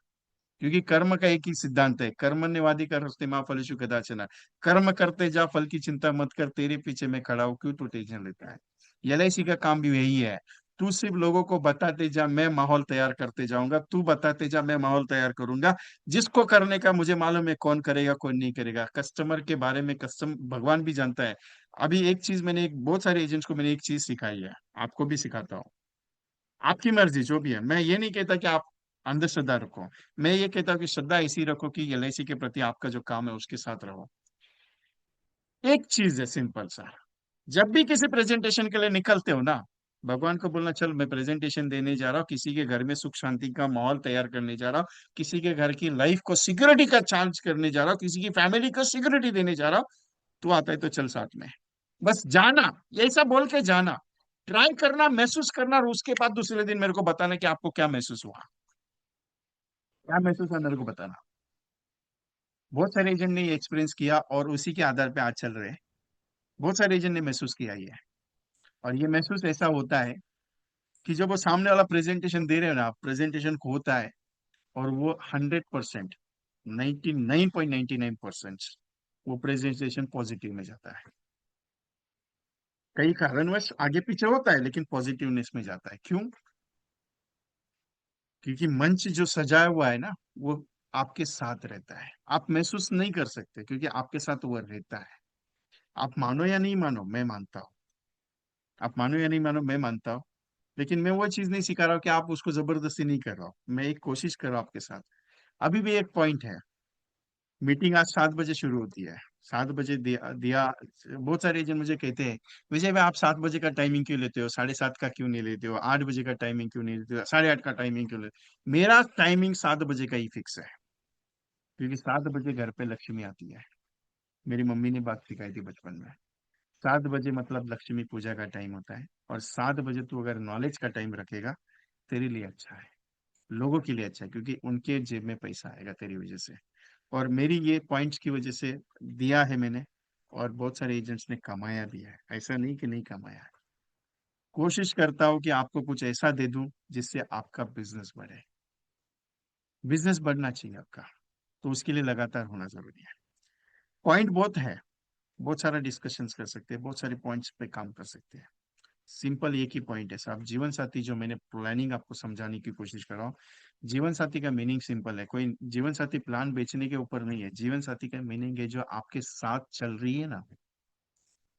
क्योंकि कर्म का एक ही सिद्धांत है, कर्मण्यवादी कर हस्ते माँ फलेषु कदाचन। कर्म करते जा, फल की चिंता मत कर, तेरे पीछे मैं खड़ा हूं, क्यों तू टेंशन लेता है। एलआईसी का काम भी यही है। तू सिर्फ लोगों को बताते जा, मैं माहौल तैयार करते जाऊंगा, तू बताते जा, मैं माहौल तैयार करूंगा। जिसको करने का मुझे मालूम है, कौन करेगा कौन नहीं करेगा। कस्टमर के बारे में कस्टम भगवान भी जानता है। अभी एक चीज मैंने, एक बहुत सारे एजेंट्स को मैंने एक चीज सिखाई है, आपको भी सिखाता हूँ। आपकी मर्जी जो भी है, मैं ये नहीं कहता कि आप अंधश्रद्धा रखो। मैं ये कहता हूँ कि श्रद्धा ऐसी रखो कि एलआईसी के प्रति आपका जो काम है उसके साथ रहो। एक चीज है सिंपल सा, जब भी किसी प्रेजेंटेशन के लिए निकलते हो ना, भगवान को बोलना, चल मैं प्रेजेंटेशन देने जा रहा हूँ, किसी के घर में सुख शांति का माहौल तैयार करने जा रहा हूँ, किसी के घर की लाइफ को सिक्योरिटी का चार्ज करने जा रहा हूँ, किसी की फैमिली को सिक्योरिटी देने जा रहा हूँ। तू आता है तो चल साथ में। बस जाना, ऐसा बोल के जाना, ट्राई करना, महसूस करना, और उसके बाद दूसरे दिन मेरे को बताना कि आपको क्या महसूस हुआ, क्या महसूस हुआ मेरे को बताना। बहुत सारे एजेंट ने ये एक्सपीरियंस किया और उसी के आधार पे आज चल रहे हैं। बहुत सारे एजेंट ने महसूस किया ये। और ये महसूस ऐसा होता है कि जब वो सामने वाला प्रेजेंटेशन दे रहे हो ना, प्रेजेंटेशन को होता है, और वो 100%, 99.99% वो प्रेजेंटेशन पॉजिटिव में जाता है। कई कारणवश आगे पीछे होता है, लेकिन पॉजिटिवनेस में जाता है। क्यों? क्योंकि मंच जो सजाया हुआ है ना, वो आपके साथ रहता है। आप महसूस नहीं कर सकते, क्योंकि आपके साथ वो रहता है। आप मानो या नहीं मानो, मैं मानता हूँ। आप मानो या नहीं मानो, मैं मानता हूँ। लेकिन मैं वो चीज नहीं सिखा रहा हूँ कि आप उसको जबरदस्ती नहीं कर रहा हूँ। मैं एक कोशिश कर रहा हूँ आपके साथ। अभी भी एक पॉइंट है। मीटिंग आज 7 बजे शुरू होती है। 7 बजे दिया। बहुत सारे एजेंट मुझे कहते हैं, विजय भाई आप 7 बजे का टाइमिंग क्यों लेते हो, 7:30 का क्यों नहीं लेते हो, 8 बजे का टाइमिंग क्यों नहीं लेते हो, 8:30 का टाइमिंग क्यों लेते हो? मेरा टाइमिंग 7 बजे का ही फिक्स है। क्योंकि 7 बजे घर पे लक्ष्मी आती है। मेरी मम्मी ने बात सिखाई थी बचपन में। 7 बजे मतलब लक्ष्मी पूजा का टाइम होता है। और 7 बजे तू अगर नॉलेज का टाइम रखेगा, तेरे लिए अच्छा है, लोगों के लिए अच्छा है, क्योंकि उनके जेब में पैसा आएगा तेरी वजह से। और मेरी ये पॉइंट्स की वजह से दिया है मैंने। और बहुत सारे एजेंट्स ने कमाया भी है, ऐसा नहीं कि नहीं कमाया है। कोशिश करता हूँ कि आपको कुछ ऐसा दे दूं जिससे आपका बिजनेस बढ़े। बिजनेस बढ़ना चाहिए आपका, तो उसके लिए लगातार होना जरूरी है। पॉइंट बहुत है, बहुत सारा डिस्कशंस कर सकते हैं, बहुत सारे पॉइंट्स पे काम कर सकते हैं। सिंपल एक ही पॉइंट है साहब, जीवन साथी जो मैंने प्लानिंग आपको समझाने की कोशिश कर रहा हूँ। जीवन साथी का मीनिंग सिंपल है, कोई जीवन साथी प्लान बेचने के ऊपर नहीं है। जीवन साथी का मीनिंग है जो आपके साथ चल रही है ना,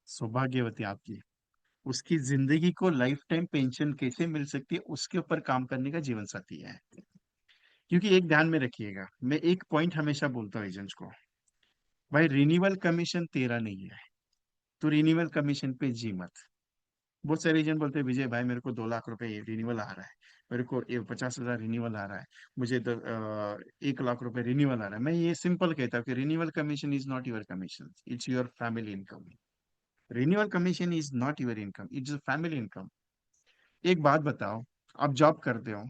सौभाग्यवती आपकी, उसकी जिंदगी को लाइफ टाइम पेंशन कैसे मिल सकती है, उसके ऊपर काम करने का जीवन साथी है। क्योंकि एक ध्यान में रखिएगा, मैं एक पॉइंट हमेशा बोलता हूँ एजेंट्स को, भाई रिन्यूअल कमीशन तेरा नहीं है, तो रिन्यूअल कमीशन पे जी मत। बहुत सारे एजेंट बोलते हैं, विजय भाई मेरे को 2 लाख रुपए रिन्यूअल आ रहा है, मेरे को 50,000 रिन्यूअल आ रहा है, मुझे 1 लाख रुपए रिन्यूअल आ रहा है। मैं ये सिंपल कहता हूँ कि renewal commission is not your commission, it's your family income. Renewal commission is not your income, it's family income. एक बात बताओ, आप जॉब करते हो,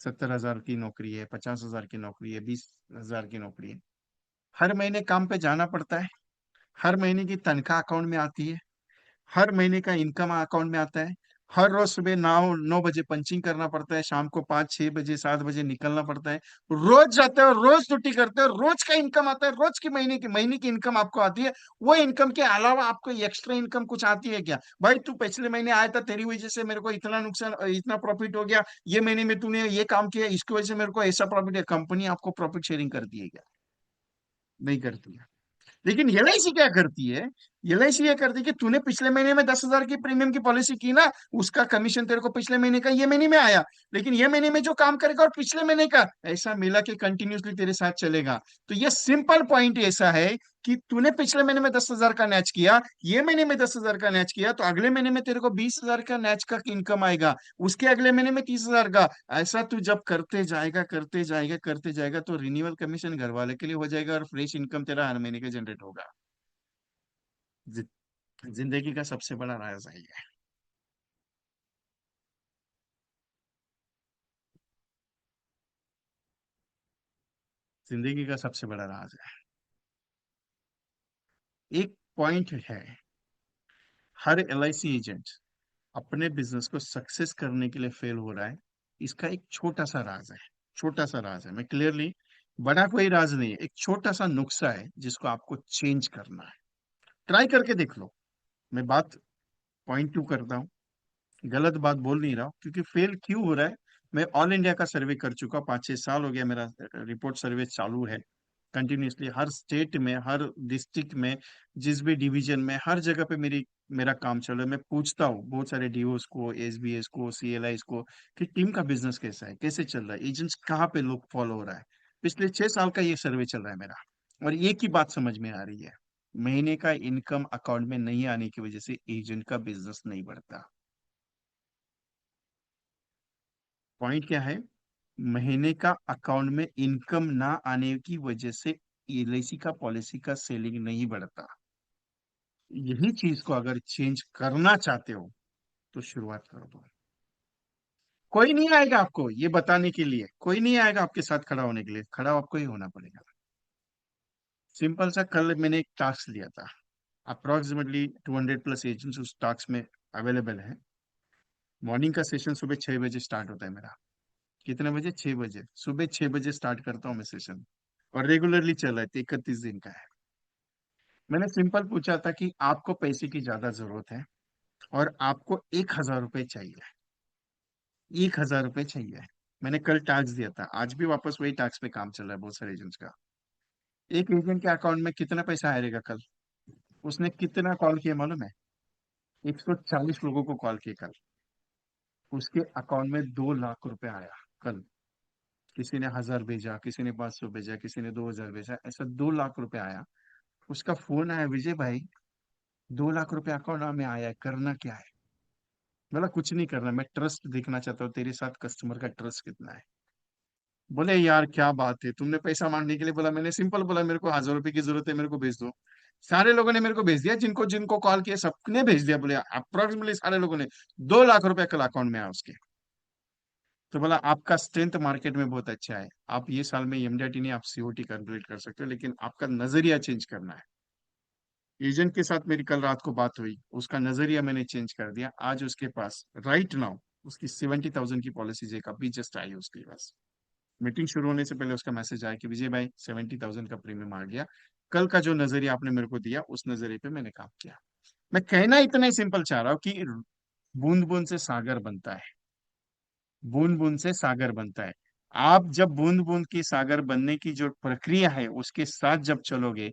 70,000 की नौकरी है, 50,000 की नौकरी है, 20,000 की नौकरी है, हर महीने काम पे जाना पड़ता है, हर महीने की तनख्वाह अकाउंट में आती है, हर महीने का इनकम अकाउंट में आता है, हर रोज सुबह 9 9 बजे पंचिंग करना पड़ता है, शाम को 5 6 बजे 7 बजे निकलना पड़ता है। रोज जाते हो, रोज छुट्टी करते हो, रोज का इनकम आता है, रोज की महीने की इनकम आपको आती है। वो इनकम के अलावा आपको एक्स्ट्रा इनकम कुछ आती है क्या? भाई तू पिछले महीने आया था, तेरी वजह से मेरे को इतना नुकसान, इतना प्रॉफिट हो गया, ये महीने में तूने ये काम किया, इसकी वजह से मेरे को ऐसा प्रॉफिट है। कंपनी आपको प्रॉफिट शेयरिंग करती है क्या? नहीं करती है। लेकिन एलआईसी क्या करती है? एलआईसी ये करती है कि तूने पिछले महीने में 10,000 की प्रीमियम की पॉलिसी की ना, उसका कमीशन तेरे को पिछले महीने का ये महीने में आया। लेकिन ये महीने में जो काम करेगा और पिछले महीने का, ऐसा मिला के कंटिन्यूसली तेरे साथ चलेगा। तो ये सिंपल पॉइंट ऐसा है कि तूने पिछले महीने में 10,000 का नैच किया, ये महीने में 10,000 का नैच किया, तो अगले महीने में तेरे को 20,000 का नैच का इनकम आएगा, उसके अगले महीने में 30,000 का। ऐसा तू जब करते जाएगा, करते जाएगा, करते जाएगा, तो रिन्यूअल कमीशन घर वाले के लिए हो जाएगा, और फ्रेश इनकम तेरा हर महीने का जनरेट होगा। जि- जिंदगी का सबसे बड़ा राज है ये। जिंदगी का सबसे बड़ा राज है। एक पॉइंट है, हर एलआईसी एजेंट अपने बिजनेस को सक्सेस करने के लिए फेल हो रहा है। इसका एक छोटा सा राज है, छोटा सा राज है, मैं क्लियरली, बड़ा कोई राज नहीं है, एक छोटा सा नुस्खा है जिसको आपको चेंज करना है। ट्राई करके देख लो। मैं बात पॉइंट टू करता हूँ, गलत बात बोल नहीं रहा हूँ, क्योंकि फेल क्यों हो रहा है। मैं ऑल इंडिया का सर्वे कर चुका, 5 6 साल हो गया मेरा रिपोर्ट सर्वे चालू है कंटिन्यूसली, हर स्टेट में, हर डिस्ट्रिक्ट में, जिस भी डिवीजन में, हर जगह पे मेरा काम चल रहा है। मैं पूछता हूँ बहुत सारे डीओस को, एसबीएस को, सीएलआई को, कि टीम का बिजनेस कैसा है, कैसे चल रहा है, एजेंट्स कहाँ पे लोग फॉलो हो रहा है। पिछले 6 साल का ये सर्वे चल रहा है मेरा। और एक ही बात समझ में आ रही है, महीने का इनकम अकाउंट में नहीं आने की वजह से एजेंट का बिजनेस नहीं बढ़ता। पॉइंट क्या है, महीने का अकाउंट में इनकम ना आने की वजह से एलआईसी का पॉलिसी का सेलिंग नहीं बढ़ता। यही चीज को अगर चेंज करना चाहते हो तो शुरुआत कर दो। कोई नहीं आएगा आपको ये बताने के लिए, कोई नहीं आएगा आपके साथ खड़ा होने के लिए, खड़ा आपको ही होना पड़ेगा। सिंपल सा, कल मैंने एक टास्क लिया था, अप्रोक्सीमेटली 200 प्लस एजेंट्स उस टास्क में अवेलेबल है। मॉर्निंग का सेशन सुबह 6 बजे स्टार्ट होता है मेरा। कितने बजे? 6 बजे, सुबह 6 बजे स्टार्ट करता हूँ मैं सेशन, और रेगुलरली चल रहा है, 31 दिन का है। मैंने सिंपल पूछा था कि आपको पैसे की ज्यादा जरूरत है और आपको 1,000 रुपये चाहिए, 1,000 रुपये चाहिए। मैंने कल टास्क दिया था, आज भी वापस वही टास्क पे काम चल रहा है बहुत सारे एजेंट्स का। एक एजेंट के अकाउंट में कितना पैसा आएगा कल? उसने कितना कॉल किया मालूम है? 140 लोगों को कॉल किया कल। उसके अकाउंट में 2 लाख रुपए आया कल। किसी ने 1,000 भेजा, किसी ने 500 भेजा, किसी ने 2,000 भेजा, ऐसा 2 लाख रुपए आया। उसका फोन आया, विजय भाई 2 लाख रुपए अकाउंट में आया है, करना क्या है? बोला कुछ नहीं करना, मैं ट्रस्ट देखना चाहता हूँ तेरे साथ, कस्टमर का ट्रस्ट कितना है। बोले यार क्या बात है, तुमने पैसा मांगने के लिए बोला, मैंने सिंपल बोला मेरे को 1,000 रुपए की जरूरत है, मेरे को भेज दो। सारे लोगों ने मेरे को भेज दिया, जिनको जिनको कॉल किया सबने भेज दिया, बोले अप्रोक्सीमेटली सारे लोगों ने। 2 लाख रुपए कल अकाउंट में आया उसके। तो बोला आपका स्ट्रेंथ मार्केट में बहुत अच्छा है, आप ये साल में एमडीआरटी नहीं, आप सीओटी कंप्लीट कर सकते हो, लेकिन आपका नजरिया चेंज करना है। एजेंट के साथ मेरी कल रात को बात हुई, उसका नजरिया मैंने चेंज कर दिया। आज उसके पास राइट नाउ उसकी 70,000 की पॉलिसीज एक अभी जस्ट आई है उसके पास। मीटिंग शुरू होने से पहले उसका मैसेज आया कि विजय भाई 70,000 का प्रीमियम आ गया। कल का जो नजरिया आपने मेरे को दिया उस नजरिए पे मैंने काम किया। मैं कहना इतना ही सिंपल चाह रहा हूँ कि बूंद बूंद से सागर बनता है, बूंद बूंद से सागर बनता है। आप जब बूंद बूंद की सागर बनने की जो प्रक्रिया है उसके साथ जब चलोगे,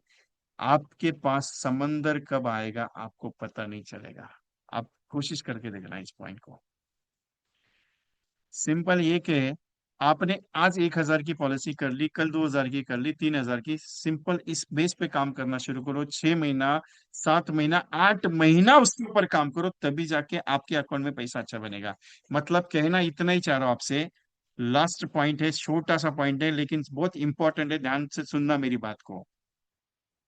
आपके पास समंदर कब आएगा आपको पता नहीं चलेगा। आप कोशिश करके देखना इस पॉइंट को। सिंपल ये कि आपने आज 1,000 की पॉलिसी कर ली, कल 2,000 की कर ली, 3,000 की, सिंपल इस बेस पे काम करना शुरू करो। 6 महीना, 7 महीना, 8 महीना उसके ऊपर काम करो, तभी जाके आपके अकाउंट में पैसा अच्छा बनेगा। मतलब कहना इतना ही चाह रहा हूं आपसे। लास्ट पॉइंट है, छोटा सा पॉइंट है लेकिन बहुत इंपॉर्टेंट है, ध्यान से सुनना मेरी बात को।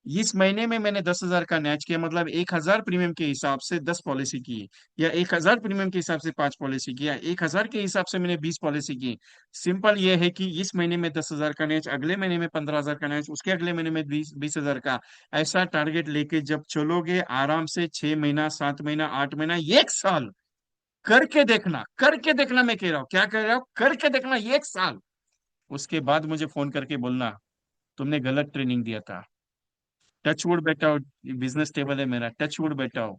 इस महीने में मैंने 10,000 का नैच किया, मतलब 1,000 प्रीमियम के हिसाब से 10 पॉलिसी की, या 1,000 प्रीमियम के हिसाब से 5 पॉलिसी की, या 1,000 के हिसाब से मैंने 20 पॉलिसी की। सिंपल ये है कि इस महीने में 10,000 का नैच, अगले महीने में 15,000 का नैच, उसके अगले महीने में 20,000 का। ऐसा टारगेट लेके जब चलोगे आराम से, 6 महीना, 7 महीना, 8 महीना, 1 साल करके देखना, करके देखना, मैं कह रहा हूँ, क्या कह रहा हूँ, करके देखना 1 साल। उसके बाद मुझे फोन करके बोलना तुमने गलत ट्रेनिंग दिया था। टच वुड बेटा हो, बिजनेस टेबल है मेरा, टच वुड बेटा हो।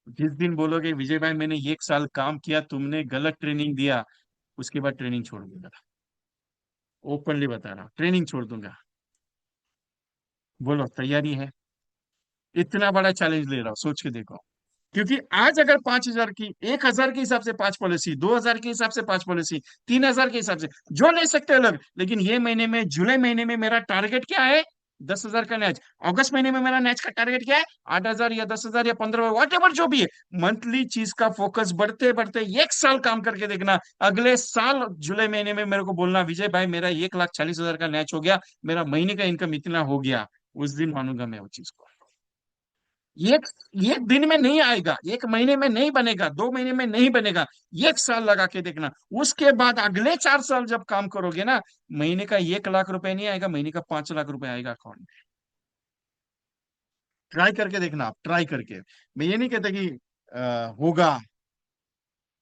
जिस दिन बोलोगे विजय भाई मैंने 1 साल काम किया, तुमने गलत ट्रेनिंग दिया, उसके बाद ट्रेनिंग छोड़ दूंगा। ओपनली बता रहा हूं, ट्रेनिंग छोड़ दूंगा। बोलो तैयारी है? इतना बड़ा चैलेंज ले रहा हूं, सोच के देखो। क्योंकि आज अगर 5,000 की, 1,000 के हिसाब से 5 पॉलिसी, 2,000 के हिसाब से 5 पॉलिसी, 3,000 के हिसाब से जो ले सकते हो अलग, लेकिन ये महीने में, जुलाई महीने में मेरा टारगेट क्या है? 10,000 का नैच। अगस्त महीने में मेरा नैच का टारगेट क्या है? 8,000 या 10,000 या 15, वॉट एवर जो भी है। मंथली चीज का फोकस बढ़ते बढ़ते 1 साल काम करके देखना। अगले साल जुलाई महीने में मेरे को बोलना विजय भाई मेरा 1,40,000 का नैच हो गया, मेरा महीने का इनकम इतना हो गया। उस दिन मानूंगा मैं वो चीज को। एक एक दिन में नहीं आएगा, एक महीने में नहीं बनेगा, 2 महीने में नहीं बनेगा। 1 साल लगा के देखना। उसके बाद अगले 4 साल जब काम करोगे ना, महीने का 1 लाख रुपए नहीं आएगा, महीने का 5 लाख रुपए आएगा अकाउंट में। ट्राई करके देखना, आप ट्राई करके। मैं ये नहीं कहता कि होगा,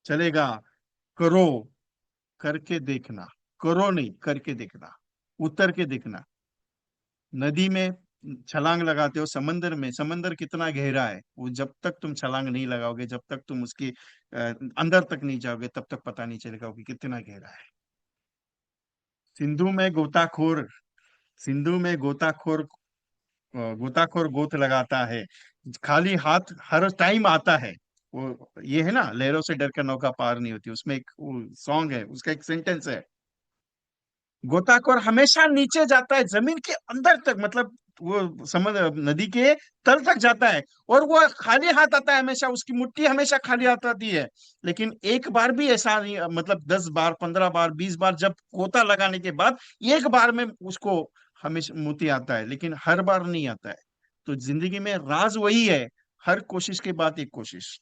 चलेगा, करो, करके देखना। करो नहीं, करके देखना, उतर के देखना। नदी में छलांग लगाते हो, समंदर में, समंदर कितना गहरा है, वो जब तक तुम छलांग नहीं लगाओगे, जब तक तुम उसके अंदर तक नहीं जाओगे, तब तक पता नहीं चलेगा कि कितना गहरा है। सिंधु में गोताखोर, सिंधु में गोताखोर गोत लगाता है, खाली हाथ हर टाइम आता है। वो ये है ना, लहरों से डर कर नौका पार नहीं होती, उसमें एक सॉन्ग है, उसका एक सेंटेंस है। गोताखोर हमेशा नीचे जाता है, जमीन के अंदर तक, मतलब वो समझ नदी के तल तक जाता है, और वो खाली हाथ आता है हमेशा, उसकी मुट्ठी हमेशा खाली हाथ आती है। लेकिन एक बार भी ऐसा नहीं, मतलब 10 बार, 15 बार, 20 बार जब गोता लगाने के बाद एक बार में उसको हमेशा मोती आता है, लेकिन हर बार नहीं आता है। तो जिंदगी में राज वही है, हर कोशिश के बाद एक कोशिश।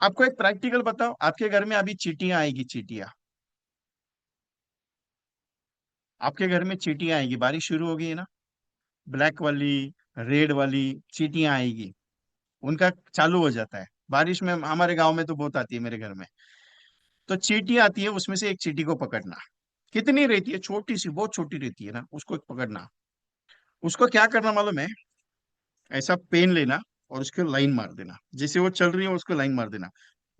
आपको एक प्रैक्टिकल बताओ, आपके घर में अभी चींटियां आएगी, चींटियां, आपके घर में चींटियां आएगी, बारिश शुरू हो गई है ना, ब्लैक वाली, रेड वाली चींटियां आएगी, उनका चालू हो जाता है बारिश में। हमारे गांव में तो बहुत आती है, मेरे घर में। तो चींटी आती है, उसमें से एक चींटी को पकड़ना। कितनी रहती है, छोटी सी, बहुत छोटी रहती है ना, उसको पकड़ना। उसको क्या करना मालूम है? ऐसा पेन लेना और उसको लाइन मार देना, जैसे वो चल रही है उसको लाइन मार देना।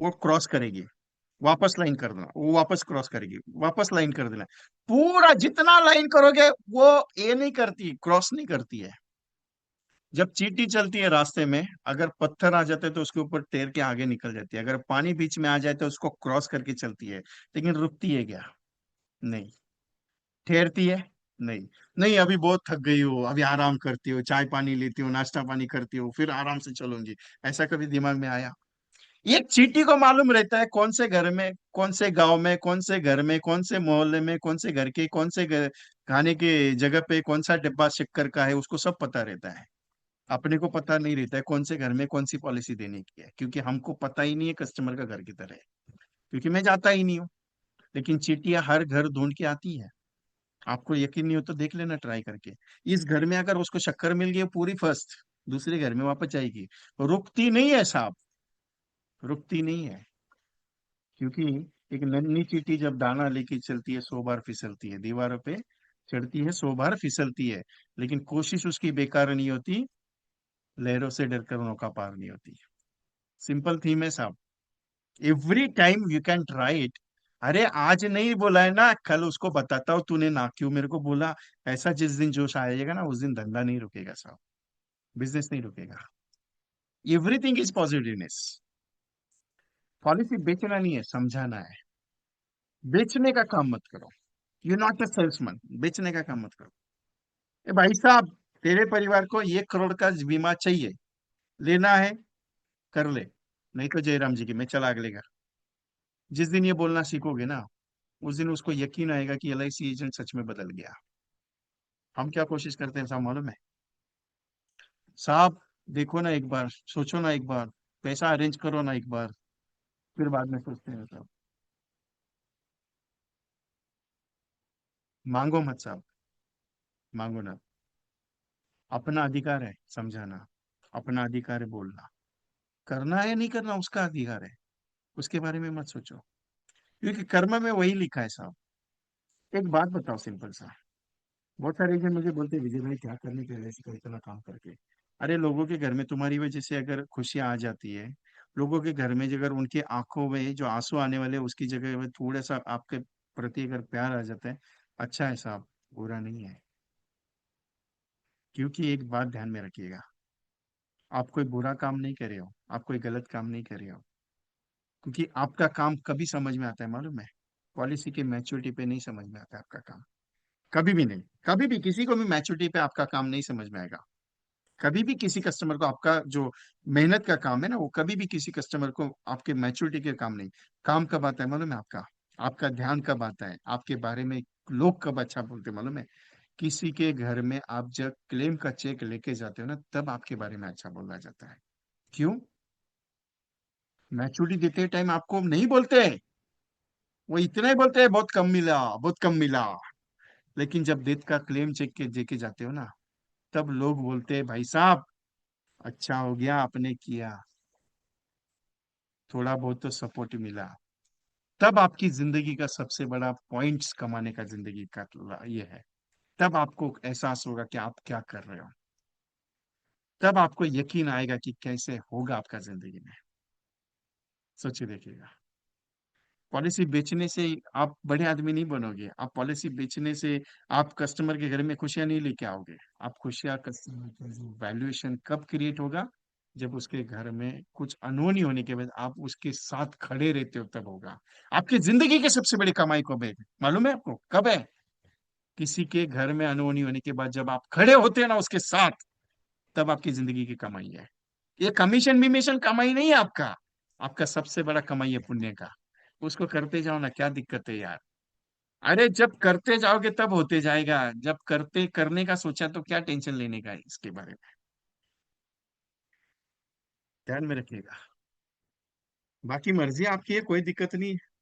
वो क्रॉस करेगी, वापस लाइन कर देना, वो वापस क्रॉस करेगी, वापस लाइन कर देना। पूरा जितना लाइन करोगे वो ये नहीं करती, क्रॉस नहीं करती है। जब चींटी चलती है रास्ते में, अगर पत्थर आ जाते हैं तो उसके ऊपर तैर के आगे निकल जाती है, अगर पानी बीच में आ जाए तो उसको क्रॉस करके चलती है। लेकिन रुकती है क्या? नहीं। ठहरती है? नहीं। नहीं, अभी बहुत थक गई हो, अभी आराम करती हो, चाय पानी लेती हो, नाश्ता पानी करती हो, फिर आराम से चलूंगी, ऐसा कभी दिमाग में आया? एक चींटी को मालूम रहता है कौन से घर में, कौन से गांव में, कौन से घर में, कौन से मोहल्ले में, कौन से घर के, कौन से खाने के जगह पे कौन सा डिब्बा शक्कर का है, उसको सब पता रहता है। अपने को पता नहीं रहता है कौन से घर में कौन सी पॉलिसी देने की है, क्योंकि हमको पता ही नहीं है कस्टमर का घर किधर है, क्योंकि मैं जाता ही नहीं हूँ। लेकिन चींटियां हर घर ढूंढ के आती है। आपको यकीन नहीं हो तो देख लेना ट्राई करके। इस घर में अगर उसको शक्कर मिल गई, पूरी फर्स्ट, दूसरे घर में वापस जाएगी। रुकती नहीं है साहब, रुकती नहीं है। क्योंकि एक नन्ही चींटी जब दाना लेके चलती है, 100 बार फिसलती है, दीवारों पे चढ़ती है, 100 बार फिसलती है, लेकिन कोशिश उसकी बेकार नहीं होती, लहरों से डरकर नौका पार नहीं होती। सिंपल थीम है साहब। Every time you can try it. अरे आज नहीं बोला है ना, कल उसको बताता हूँ तूने ना क्यों मेरे को बोला। ऐसा जिस दिन जोश आएगा ना, उस दिन धंधा नहीं रुकेगा साहब, बिजनेस नहीं रुकेगा। Everything is positiveness. पॉलिसी बेचना नहीं है, समझाना है। बेचने का काम मत करो। यू नॉट अ सेल्समैन, बेचने का काम मत करो। ए भाई साहब, तेरे परिवार को 1 करोड़ का बीमा चाहिए, लेना है, कर ले, नहीं तो जयराम जी की, मैं चला अगले घर। जिस दिन ये बोलना सीखोगे ना, उस दिन उसको यकीन आएगा कि LIC एजेंट सच में बदल गया। हम क्या कोशिश करते हैं साहब मालूम है? साहब देखो ना एक बार, सोचो ना एक बार, पैसा अरेंज करो ना एक बार, फिर बाद में सोचते हैं साहब। मांगो मत साहब, मांगो ना। अपना अधिकार है समझाना, अपना अधिकार है बोलना। करना है नहीं करना उसका अधिकार है, उसके बारे में मत सोचो, क्योंकि कर्म में वही लिखा है साहब। एक बात बताओ सिंपल सा। बहुत सारे जन मुझे बोलते हैं, विजय भाई क्या करने के लिए का इतना काम करके। अरे लोगों के घर में तुम्हारी वजह से अगर खुशियां आ जाती है, लोगों के घर में अगर उनकी आंखों में जो आंसू आने वाले हैं, उसकी जगह में थोड़ा सा आपके प्रति अगर प्यार आ जाता है, अच्छा है साहब, बुरा नहीं है। क्योंकि एक बात ध्यान में रखिएगा, आप कोई बुरा काम नहीं कर रहे हो, आप कोई गलत काम नहीं कर रहे हो। क्योंकि आपका काम कभी समझ में आता है मालूम है? पॉलिसी के मैच्योरिटी पे नहीं समझ में आता है आपका काम। कभी भी नहीं, कभी भी किसी को भी मैच्योरिटी पे आपका काम नहीं समझ में आएगा। कभी भी किसी कस्टमर को आपका जो मेहनत का काम है ना, वो कभी भी किसी कस्टमर को आपके मैच्योरिटी के काम नहीं। काम कब आता है मालूम है आपका? आपका ध्यान कब आता है आपके बारे में, लोग कब अच्छा बोलते हैं मालूम है? किसी के घर में आप जब क्लेम का चेक लेके जाते हो ना, तब आपके बारे में अच्छा बोला जाता है। क्यों? मैच्योरिटी देते टाइम आपको नहीं बोलते, वो इतना ही बोलते हैं बहुत कम मिला, बहुत कम मिला। लेकिन जब डेथ का क्लेम चेक के देके जाते हो ना, तब लोग बोलते हैं भाई साहब, अच्छा हो गया आपने किया, थोड़ा बहुत तो सपोर्ट मिला। तब आपकी जिंदगी का सबसे बड़ा पॉइंट्स कमाने का जिंदगी का ये है। तब आपको एहसास होगा कि आप क्या कर रहे हो। तब आपको यकीन आएगा कि कैसे होगा आपका जिंदगी में। सोचिए देखिएगा। पॉलिसी बेचने से आप बड़े आदमी नहीं बनोगे, आप पॉलिसी बेचने से आप कस्टमर के घर में खुशियां नहीं लेके आओगे। आप खुशियां कस्टमर का जो वैल्यूएशन कब क्रिएट होगा, जब उसके घर में कुछ अनहोनी होने के बाद आप उसके साथ खड़े रहते हो, तब होगा। आपकी जिंदगी की सबसे बड़ी कमाई कब है मालूम है आपको? कब है? किसी के घर में अनहोनी होने के बाद जब आप खड़े होते हैं ना उसके साथ, तब आपकी जिंदगी की कमाई है। ये कमीशन विमीशन कमाई नहीं है आपका। आपका सबसे बड़ा कमाई है पुण्य का। उसको करते जाओ ना, क्या दिक्कत है यार। अरे जब करते जाओगे तब होते जाएगा। जब करते करने का सोचा तो क्या टेंशन लेने का है इसके बारे में। ध्यान में रखिएगा। बाकी मर्जी आपकी है, कोई दिक्कत नहीं है।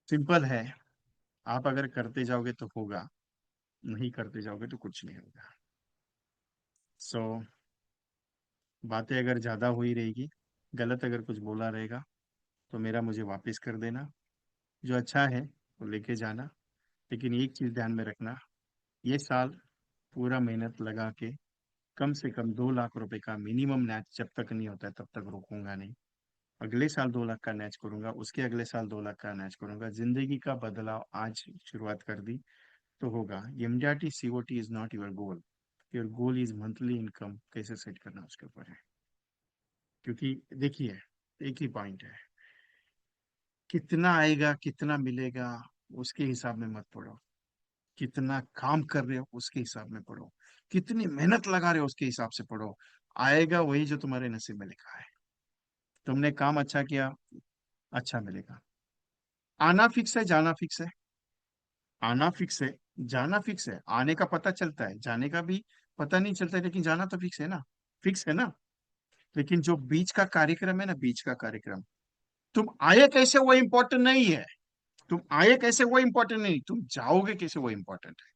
सिंपल है। आप अगर करते जाओगे तो होगा, नहीं करते जाओगे तो कुछ नहीं होगा। सो बातें अगर ज्यादा हुई रहेगी, गलत अगर कुछ बोला रहेगा, तो मेरा मुझे वापस कर देना। जो अच्छा है वो लेके जाना। लेकिन एक चीज ध्यान में रखना, ये साल पूरा मेहनत लगा के कम से कम 2 लाख रुपए का मिनिमम मैच जब तक नहीं होता है तब तक रुकूंगा नहीं। अगले साल 2 लाख का मैच करूंगा, उसके अगले साल 2 लाख का मैच करूंगा। जिंदगी का बदलाव आज शुरुआत कर दी तो होगा। MDRT COT is not your goal. Your goal is monthly income कैसे सेट करना उसके ऊपर है। क्योंकि देखिए, एक ही पॉइंट है, कितना आएगा कितना मिलेगा उसके हिसाब में मत पढ़ो। कितना काम कर रहे हो उसके हिसाब में पढ़ो। कितनी मेहनत लगा रहे हो उसके हिसाब से पढ़ो। आएगा वही जो तुम्हारे नसीब में लिखा है। तुमने काम अच्छा किया, अच्छा मिलेगा। आना फिक्स है, जाना फिक्स है। आना फिक्स है, जाना फिक्स है। आने का पता चलता है, जाने का भी पता नहीं चलता है, लेकिन जाना तो फिक्स है ना। फिक्स है ना। लेकिन जो बीच का कार्यक्रम है ना, बीच का कार्यक्रम, तुम आए कैसे वो इम्पोर्टेंट नहीं है। तुम आए कैसे वो इम्पोर्टेंट नहीं, तुम जाओगे कैसे वो इम्पोर्टेंट है।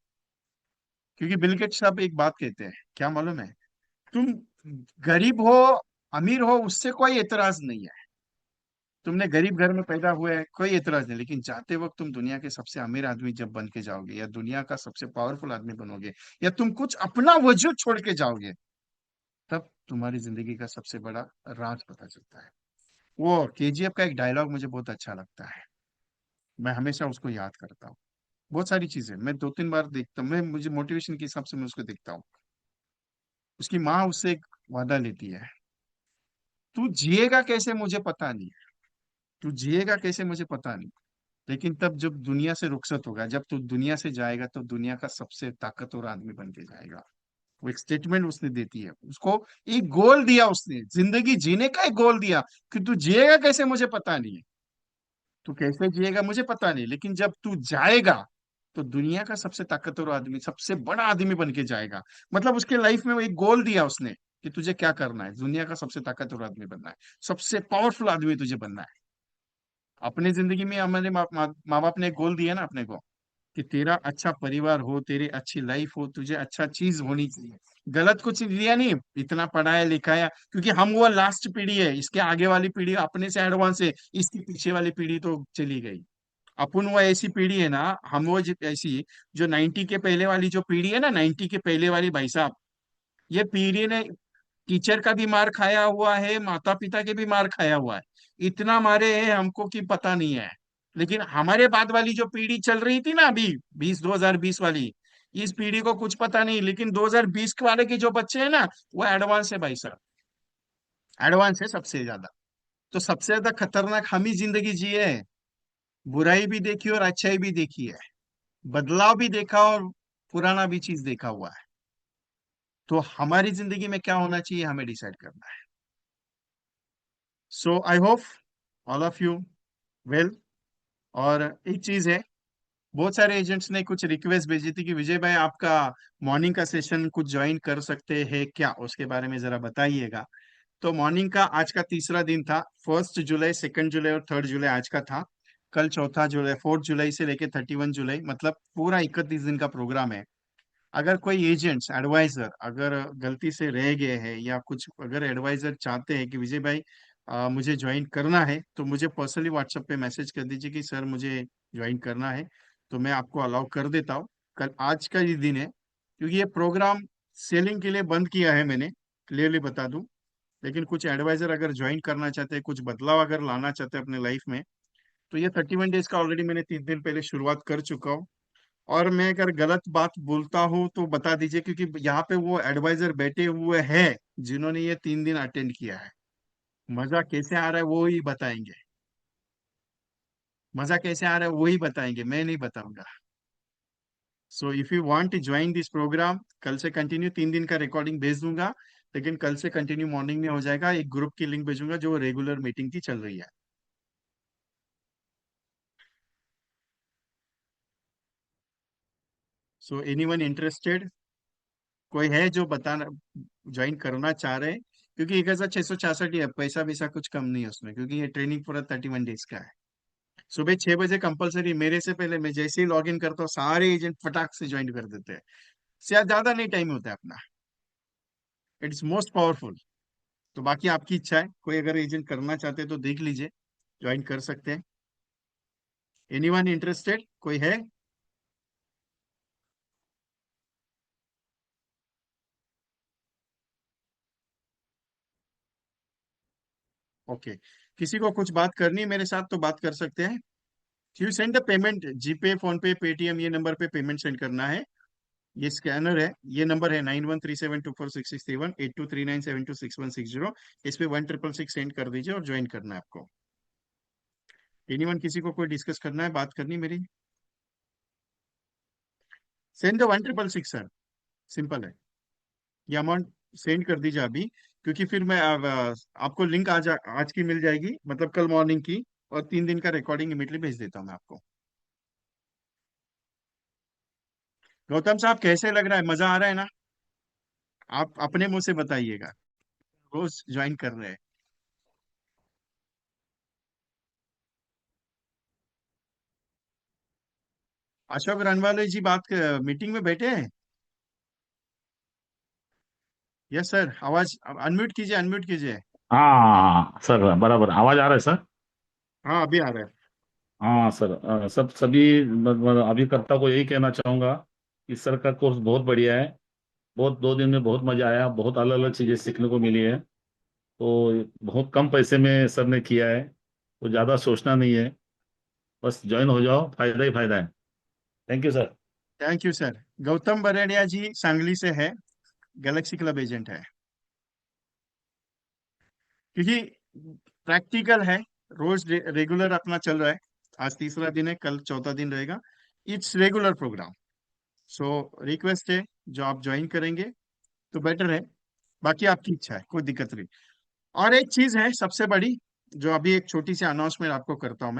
क्योंकि बिल गेट्स साहब एक बात कहते हैं, क्या मालूम है? तुम गरीब हो, अमीर हो, उससे कोई एतराज नहीं है। तुमने गरीब घर में पैदा हुए है, कोई एतराज नहीं। लेकिन जाते वक्त तुम दुनिया के सबसे अमीर आदमी जब बन के जाओगे, या दुनिया का सबसे पावरफुल आदमी बनोगे, या तुम कुछ अपना वजूद छोड़ के जाओगे, तब तुम्हारी जिंदगी का सबसे बड़ा राज पता चलता है। वो केजीएफ का एक डायलॉग मुझे बहुत अच्छा लगता है। मैं हमेशा उसको याद करता हूँ। बहुत सारी चीजें मैं 2-3 बार देखता हूँ, मैं मुझे मोटिवेशन के हिसाब से मैं उसको देखता हूँ। उसकी माँ उससे एक वादा लेती है, तू जिएगा कैसे मुझे पता नहीं है। तू जिएगा कैसे मुझे पता नहीं, लेकिन तब जब दुनिया से रुखसत होगा, जब तू दुनिया से जाएगा, तो दुनिया का सबसे ताकतवर आदमी बन के जाएगा। वो एक स्टेटमेंट उसने देती है उसको। एक गोल दिया उसने, जिंदगी जीने का एक गोल दिया कि तू जिएगा कैसे मुझे पता नहीं है। तू कैसे जिएगा मुझे पता नहीं, लेकिन जब तू जाएगा तो दुनिया का सबसे ताकतवर आदमी, सबसे बड़ा आदमी बन के जाएगा। मतलब उसके लाइफ में वो एक गोल दिया उसने कि तुझे क्या करना है, दुनिया का सबसे ताकतवर आदमी बनना है, सबसे पावरफुल आदमी तुझे बनना है। अपनी जिंदगी में हमारे माँ बाप ने एक गोल दिया ना अपने को, कि तेरा अच्छा परिवार हो, तेरी अच्छी लाइफ हो, तुझे अच्छा चीज होनी चाहिए। गलत कुछ दिया नहीं, इतना पढ़ाया लिखाया, क्योंकि हम वो लास्ट पीढ़ी है, इसके आगे वाली पीढ़ी अपने से एडवांस है, इसकी पीछे वाली पीढ़ी तो चली गई। अपन वो ऐसी पीढ़ी है ना, हम वो ऐसी, जो 90 के पहले वाली जो पीढ़ी है ना, 90 के पहले वाली, भाई साहब, ये पीढ़ी ने टीचर का भी मार खाया हुआ है, माता पिता के भी मार खाया हुआ है। इतना मारे हैं हमको कि पता नहीं है। लेकिन हमारे बाद वाली जो पीढ़ी चल रही थी ना अभी, 2020 वाली, इस पीढ़ी को कुछ पता नहीं। लेकिन 2020 वाले के जो बच्चे हैं ना, वो एडवांस है भाई साहब। एडवांस है सबसे ज्यादा। तो सबसे ज्यादा खतरनाक हम ही जिंदगी जिए हैं। बुराई भी देखी और अच्छाई भी देखी है। बदलाव भी देखा और पुराना भी चीज देखा हुआ है। तो हमारी जिंदगी में क्या होना चाहिए, हमें डिसाइड करना है। So I hope all of you well. और एक चीज है, बहुत सारे एजेंट्स ने कुछ रिक्वेस्ट भेजी थी कि विजय भाई आपका मॉर्निंग का सेशन कुछ ज्वाइन कर सकते हैं क्या, उसके बारे में जरा बताइएगा। तो मॉर्निंग का आज का तीसरा दिन था। 1 जुलाई, 2 जुलाई और 3 जुलाई आज का था। कल 4 जुलाई, 4 जुलाई से लेके 31 जुलाई, मतलब पूरा 31 दिन का प्रोग्राम है। अगर कोई एजेंट्स एडवाइजर अगर गलती से रह गए हैं, या कुछ अगर एडवाइजर चाहते हैं कि विजय भाई मुझे ज्वाइन करना है, तो मुझे पर्सनली व्हाट्सएप पे मैसेज कर दीजिए कि सर मुझे ज्वाइन करना है, तो मैं आपको अलाउ कर देता हूँ। कल आज का ही दिन है, क्योंकि ये प्रोग्राम सेलिंग के लिए बंद किया है मैंने, क्लियरली बता दूं। लेकिन कुछ एडवाइजर अगर ज्वाइन करना चाहते हैं, कुछ बदलाव अगर लाना चाहते हैं अपने लाइफ में, तो ये 31 डेज का ऑलरेडी मैंने 3 दिन पहले शुरुआत कर चुका हूँ। और मैं अगर गलत बात बोलता हूँ तो बता दीजिए, क्योंकि यहाँ पे वो एडवाइजर बैठे हुए हैं जिन्होंने ये 3 दिन अटेंड किया है। मजा कैसे आ रहा है वो ही बताएंगे। मजा कैसे आ रहा है वो ही बताएंगे, मैं नहीं बताऊंगा। So if you want to join this programme, कल से कंटिन्यू 3 दिन का रिकॉर्डिंग भेज दूंगा। लेकिन कल से कंटिन्यू मॉर्निंग में हो जाएगा, एक ग्रुप की लिंक भेजूंगा जो रेगुलर मीटिंग की चल रही है। सो एनीवन इंटरेस्टेड, कोई है जो बताना, ज्वाइन करना चाह रहे हैं? क्योंकि 1,666 ही है, पैसा वैसा कुछ कम नहीं है उसमें, क्योंकि ये ट्रेनिंग पूरा 31 डेज का है। सुबह 6 बजे कंपलसरी, मेरे से पहले मैं जैसे ही लॉग इन करता हूँ सारे एजेंट फटाक से ज्वाइन कर देते हैं। शायद ज्यादा नहीं टाइम होता है अपना। It's most powerful. तो बाकी आपकी इच्छा है, कोई अगर एजेंट करना चाहते हैं तो देख लीजिए, ज्वाइन कर सकते हैं। एनीवन इंटरेस्टेड, कोई है? ओके। किसी को कुछ बात करनी है मेरे साथ तो बात कर सकते हैं। You send the payment, GPay, phone पे, पेटीएम, ये नंबर पे पेमेंट सेंड करना है। ये स्कैनर है, ये नंबर है 9137246631, 8239726160। इस पे 1666 सेंड कर दीजिए और ज्वाइन करना है आपको। एनीवन, किसी को कोई डिस्कस करना है, बात करनी मेरी? सेंड द 1666 सर, सिंपल है। ये अमाउंट सेंड कर दीजिए अभी, क्योंकि फिर मैं आपको लिंक आज की मिल जाएगी, मतलब कल मॉर्निंग की। और 3 दिन का रिकॉर्डिंग इमीडिएटली भेज देता हूँ मैं आपको। गौतम साहब, कैसे लग रहा है? मजा आ रहा है ना? आप अपने मुंह से बताइएगा। रोज ज्वाइन कर रहे हैं? अशोक रणवाले जी मीटिंग में बैठे हैं? यस सर, आवाज अनम्यूट कीजिए, अनम्यूट कीजिए। हाँ सर, बराबर आवाज आ रहा है सर। हाँ, अभी आ रहा है। हाँ सर, सभी अभिकर्ता को यही कहना चाहूंगा कि सर का कोर्स बहुत बढ़िया है। बहुत 2 दिन में बहुत मजा आया, बहुत अलग अलग चीजें सीखने को मिली है। तो बहुत कम पैसे में सर ने किया है, तो ज्यादा सोचना नहीं है। बस ज्वाइन हो जाओ, फायदा ही फायदा है। Thank you sir. Thank you sir. Gautam Baredia ji Sangli से है, गैलेक्सी क्लब एजेंट है। क्योंकि प्रैक्टिकल है, रोज रेगुलर अपना चल रहा है। आज तीसरा दिन है, कल चौथा दिन रहेगा। It's regular programme. So request है, जो आप ज्वाइन करेंगे तो बेटर है। बाकी आपकी इच्छा है, कोई दिक्कत नहीं। और एक चीज है सबसे बड़ी, जो अभी एक छोटी सी अनाउंसमेंट आपको करता हूं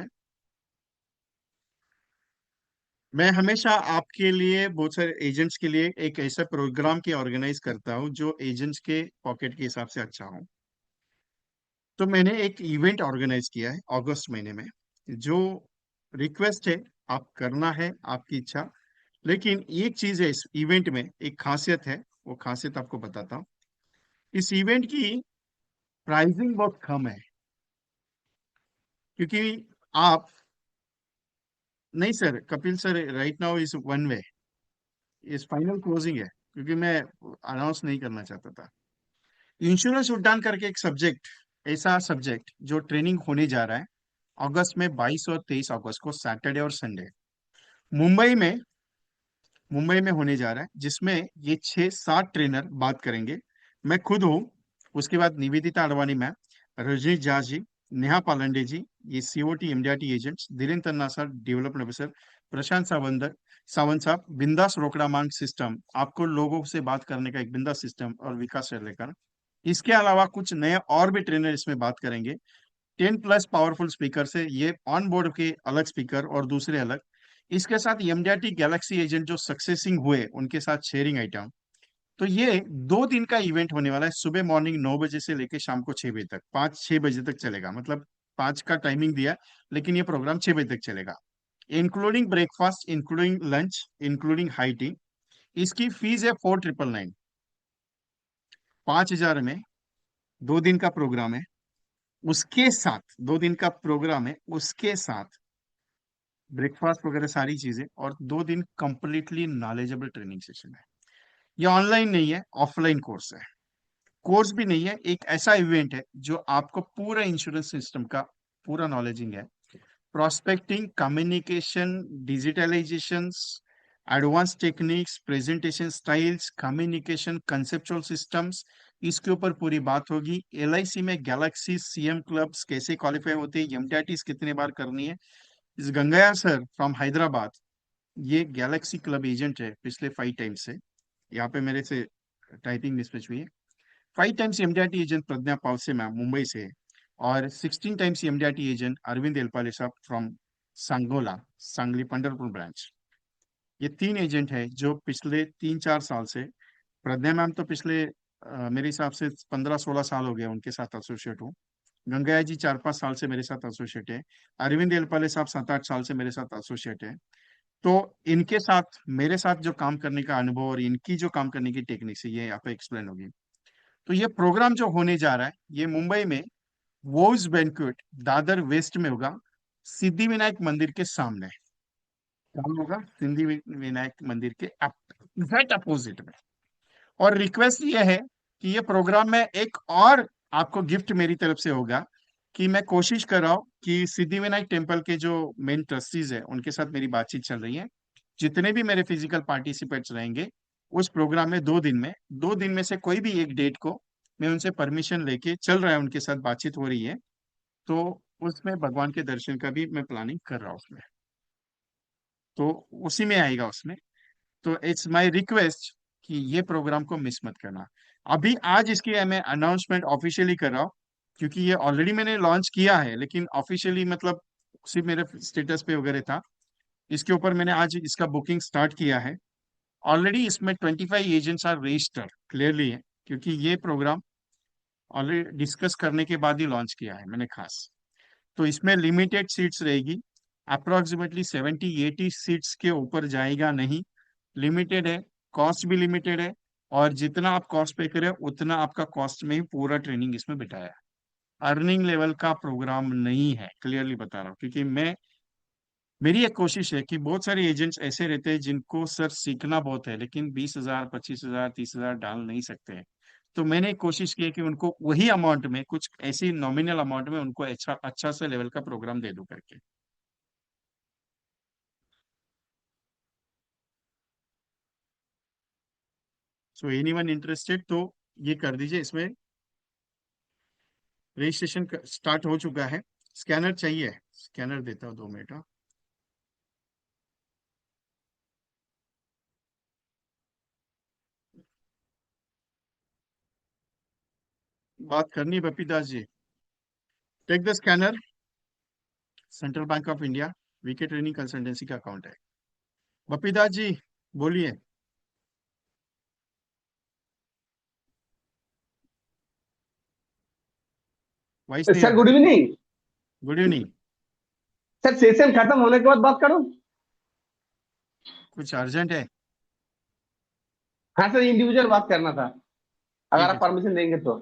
मैं हमेशा आपके लिए, बहुत सारे एजेंट्स के लिए एक ऐसा प्रोग्राम की ऑर्गेनाइज करता हूं जो एजेंट्स के पॉकेट के हिसाब से अच्छा हो। तो मैंने एक इवेंट ऑर्गेनाइज किया है अगस्त महीने में, जो रिक्वेस्ट है, आप करना है आपकी इच्छा। लेकिन एक चीज है इस इवेंट में, एक खासियत है, वो खासियत आपको बताता हूँ। इस इवेंट की प्राइसिंग बहुत कम है, क्योंकि आप, नहीं sir, Kapil sir right now is one way, इस फाइनल क्लोजिंग है, क्योंकि मैं अनाउंस नहीं करना चाहता था। इंश्योरेंस उड्डान करके एक सब्जेक्ट, ऐसा सब्जेक्ट जो ट्रेनिंग होने जा रहा है अगस्त में, 22 और 23 अगस्त को, सैटरडे और संडे, मुंबई में। मुंबई में होने जा रहा है, जिसमें ये 6-7 ट्रेनर बात करेंगे। मैं खुद हूँ, उसके बाद निवेदिता अडवाणी मैम, रजनीश झा जी, नेहा पालंडे जी, ये सीओटी एमडीआरटी एजेंट्स, धीरेन्द्र तन्ना सर, डेवलपमेंट ऑफिसर, प्रशांत सावंत, सावंत साहब, बिंदास रोकड़ा मांग सिस्टम, आपको लोगों से बात करने का एक बिंदास सिस्टम, और विकास से लेकर, इसके अलावा कुछ नए और भी ट्रेनर इसमें बात करेंगे। 10+ पावरफुल स्पीकर से, ये ऑन बोर्ड के अलग स्पीकर और दूसरे अलग। इसके साथ एमडीआरटी गैलेक्सी एजेंट जो सक्सेसिंग हुए उनके साथ शेयरिंग आइटम। तो ये 2 दिन का इवेंट होने वाला है, सुबह मॉर्निंग 9 बजे से लेकर शाम को 6 बजे तक, 5-6 बजे तक चलेगा, मतलब 5 का टाइमिंग दिया है, लेकिन ये प्रोग्राम 6 बजे तक चलेगा। Including breakfast, including lunch, including high tea. इसकी फीस है 4999, 5,000 में 2 दिन का प्रोग्राम है। उसके साथ 2 दिन का प्रोग्राम है, उसके साथ ब्रेकफास्ट वगैरह सारी चीजें, और 2 दिन कंप्लीटली नॉलेजेबल ट्रेनिंग सेशन है। ये ऑनलाइन नहीं है, ऑफलाइन कोर्स है। कोर्स भी नहीं है, एक ऐसा इवेंट है जो आपको पूरा इंश्योरेंस सिस्टम का पूरा नॉलेजिंग है। Prospecting, communication, digitalisation, advance techniques, presentation styles, communication, conceptual systems, इसके ऊपर पूरी बात होगी। एलआईसी में गैलेक्सी सीएम क्लब्स कैसे क्वालिफाई होते हैं, एमटीआरटीज कितने बार करनी है। इस गंगैया सर फ्रॉम हैदराबाद, ये गैलेक्सी क्लब एजेंट है पिछले 5 टाइम से, यहाँ पे मेरे से टाइपिंग मिसमैच हुई है। 5 टाइम्स एमडीआरटी एजेंट प्रज्ञा पावसे मैम मुंबई से है, और 16 टाइम्स एमडीआरटी एजेंट अरविंद एलपाले साहब फ्रॉम सांगोला, सांगली पंडरपुर ब्रांच। ये 3 एजेंट है जो पिछले 3-4 साल से, प्रज्ञा मैम तो पिछले मेरे हिसाब से 15-16 साल हो गए उनके साथ एसोसिएट हूँ। गंगैया जी 4-5 साल से मेरे साथ एसोसिएट है। अरविंद एलपाले साहब 7-8 साल से मेरे साथ एसोसिएट है। तो इनके साथ मेरे साथ जो काम करने का अनुभव और इनकी जो काम करने की टेक्निक है ये यहाँ पे एक्सप्लेन होगी। तो ये प्रोग्राम जो होने जा रहा है ये मुंबई में वोज बैंक्वेट दादर वेस्ट में होगा, सिद्धि विनायक मंदिर के सामने। कहाँ होगा? सिद्धि विनायक मंदिर के एग्जैक्ट अपोजिट में। और रिक्वेस्ट ये है कि ये प्रोग्राम में एक और आपको गिफ्ट मेरी तरफ से होगा, कि मैं कोशिश कर रहा हूँ कि सिद्धिविनायक टेम्पल के जो मेन ट्रस्टीज है उनके साथ मेरी बातचीत चल रही है। जितने भी मेरे फिजिकल पार्टिसिपेंट्स रहेंगे उस प्रोग्राम में 2 दिन में से कोई भी एक डेट को मैं उनसे परमिशन लेके चल रहा है, उनके साथ बातचीत हो रही है। तो उसमें भगवान के दर्शन का भी मैं प्लानिंग कर रहा हूँ उसमें, तो उसी में आएगा उसमें। तो इट्स माय रिक्वेस्ट कि ये प्रोग्राम को मिस मत करना। अभी आज इसकी मैं अनाउंसमेंट ऑफिशियली कर रहा हूँ, क्योंकि ये ऑलरेडी मैंने लॉन्च किया है लेकिन ऑफिशियली मतलब सिर्फ मेरे स्टेटस पे वगैरह था। इसके ऊपर मैंने आज इसका बुकिंग स्टार्ट किया है। ऑलरेडी इसमें 25 एजेंट्स आर रजिस्टर्ड क्लियरली है, क्योंकि ये प्रोग्राम ऑलरेडी डिस्कस करने के बाद ही लॉन्च किया है मैंने खास। तो इसमें लिमिटेड सीट्स रहेगी, अप्रोक्सीमेटली 70-80 सीट्स के ऊपर जाएगा नहीं, लिमिटेड है। कॉस्ट भी लिमिटेड है, और जितना आप कॉस्ट पे करें उतना आपका कॉस्ट में ही पूरा ट्रेनिंग इसमें बिठाया है। अर्निंग लेवल का प्रोग्राम नहीं है, क्लियरली बता रहा हूँ, क्योंकि मैं, मेरी एक कोशिश है कि बहुत सारे एजेंट्स ऐसे रहते हैं जिनको सर सीखना बहुत है लेकिन 20,000, 25,000, 30,000 डाल नहीं सकते हैं। तो मैंने कोशिश की है कि उनको वही अमाउंट में, कुछ ऐसी नॉमिनल अमाउंट में उनको अच्छा अच्छा सा लेवल का प्रोग्राम दे दूं करके। सो एनीवन इंटरेस्टेड तो ये कर दीजिए। इसमें रजिस्ट्रेशन स्टार्ट हो चुका है। स्कैनर चाहिए? स्कैनर देता हूँ, 2 मिनट। हाँ। बात करनी है Bapi Das ji. Take the scanner. Central bank of India VK training consultancy का अकाउंट है। बपी दास जी बोलिए। वॉइस नहीं आ सर रहा गुड है। Evening. Good evening. Sir session खत्म होने के बाद बात करूं? कुछ अर्जेंट है? हाँ सर, इंडिविजुअल बात करना था, अगर ठीक है आप ठीक। परमिशन देंगे तो।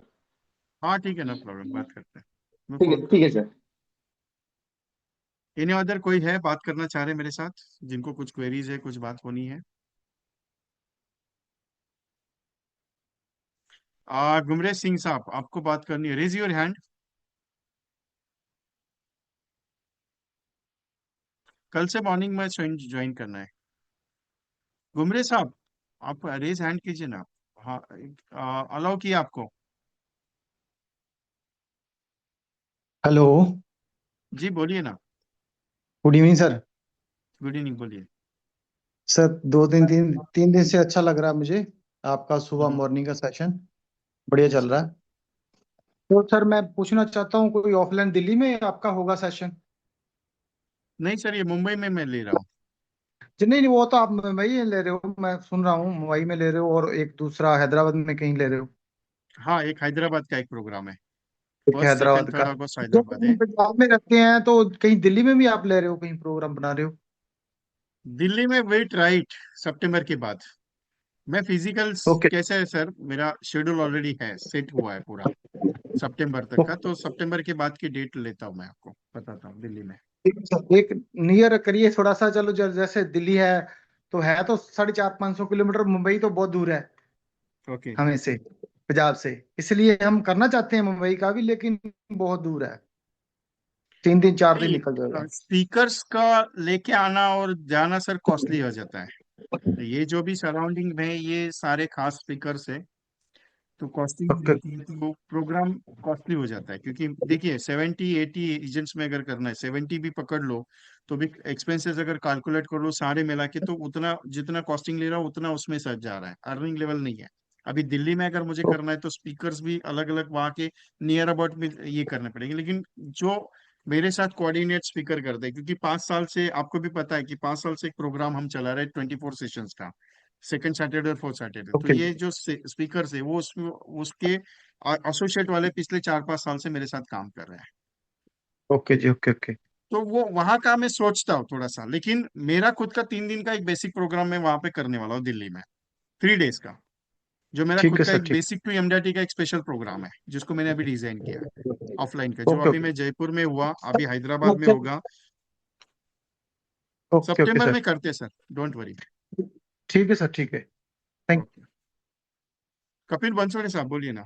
हाँ ठीक है, नो प्रॉब्लम, बात करते हैं। मैं ठीक फोन है, कर ठीक रहा है हूँ। सर। एनी अदर कोई है बात करना चाह रहे हैं मेरे साथ, जिनको कुछ क्वेरीज है, कुछ बात होनी है? गुमरेज सिंह साहब, आपको बात करनी है, रेज योर हैंड। कल से मॉर्निंग में ज्वाइन करना है। गुमरेज साहब, आप रेज हैंड कीजिए ना। हाँ, अलाउ किया आपको? हेलो। जी बोलिए ना। Good evening sir. Good evening, बोलिए। सर 2 दिन 3 दिन से अच्छा लग रहा है मुझे, आपका सुबह हम्म। मॉर्निंग का सेशन बढ़िया चल अच्छा। रहा है। तो सर मैं पूछना चाहता हूँ, कोई ऑफलाइन दिल्ली में आपका होगा सेशन? नहीं सर, ये मुंबई में मैं ले रहा हूँ। जी नहीं नहीं, वो तो आप मुंबई में ले रहे हो, मैं सुन रहा हूँ मुंबई में ले रहे हो, और एक दूसरा हैदराबाद में कहीं ले रहे हो। हाँ, एक हैदराबाद का एक प्रोग्राम है। एक फर्स्ट सेकंड हैदराबाद का। थर्ड अगस्त जो हैदराबाद कहीं है। पंजाब में रखते हैं, तो कहीं दिल्ली में भी आप ले रहे हो, कहीं प्रोग्राम बना रहे हो? दिल्ली में वेट राइट, सितंबर के बाद। मैं फिजिकल ओके। कैसे है सर, मेरा शेड्यूल ऑलरेडी है, सेट हुआ है पूरा सितंबर तक का। तो सितंबर के बाद की डेट लेता हूँ, मैं आपको बताता हूँ दिल्ली में। एक नियर करिए थोड़ा सा, चलो जैसे दिल्ली है तो 450-500 किलोमीटर, मुंबई तो बहुत दूर है ओके। हमें से, पंजाब से। इसलिए हम करना चाहते हैं मुंबई का भी, लेकिन बहुत दूर है, 3 दिन 4 दिन निकल जाएगा। नहीं, स्पीकर्स का लेके आना और जाना सर कॉस्टली हो जाता है। तो ये जो भी सराउंडिंग में ये सारे खास स्पीकर्स है, तो कॉस्टिंग ओके रहती है, तो वो प्रोग्राम कॉस्टली हो जाता है। क्योंकि देखिए 70-80 एजेंट्स में अगर करना है, 70 भी पकड़ लो तो भी एक्सपेंसेस अगर कैलकुलेट कर लो सारे मिला के, तो उतना जितना कॉस्टिंग ले रहा हूँ उतना उसमें सज जा रहा है, अर्निंग लेवल नहीं है। अभी दिल्ली में अगर मुझे करना है तो स्पीकर्स भी अलग अलग वहाँ के नियर अबाउट में ये करने पड़ेंगे, लेकिन जो मेरे साथ कोऑर्डिनेट स्पीकर करते हैं, क्योंकि 5 साल से आपको भी पता है कि 5 साल से एक प्रोग्राम हम चला रहे हैं 24 सेशंस का, सेकंड सैटरडे और फोर्थ सैटरडे। तो ओके ये जो स्पीकर है वो उसके एसोसिएट वाले पिछले 4-5 साल से मेरे साथ काम कर रहे हैं। ओके जी, ओके ओके। तो वो वहां का मैं सोचता हूँ थोड़ा सा, लेकिन मेरा खुद का 3 दिन का एक बेसिक प्रोग्राम मैं वहां पे करने वाला हूँ दिल्ली में, 3 डेज का, जो मेरा ठीक खुद है का सर, एक ठीक। बेसिक टू एमडीटी का एक स्पेशल प्रोग्राम है, जिसको मैंने अभी डिजाइन किया है ऑफलाइन का, जो ओके अभी ओके मैं जयपुर में हुआ, अभी हैदराबाद में होगा, ओके ओके सितंबर में सर। करते हैं सर, डोंट वरी। ठीक है सर, ठीक है। थैंक। ओके, कपिल बंसोड़े साहब बोलिए ना।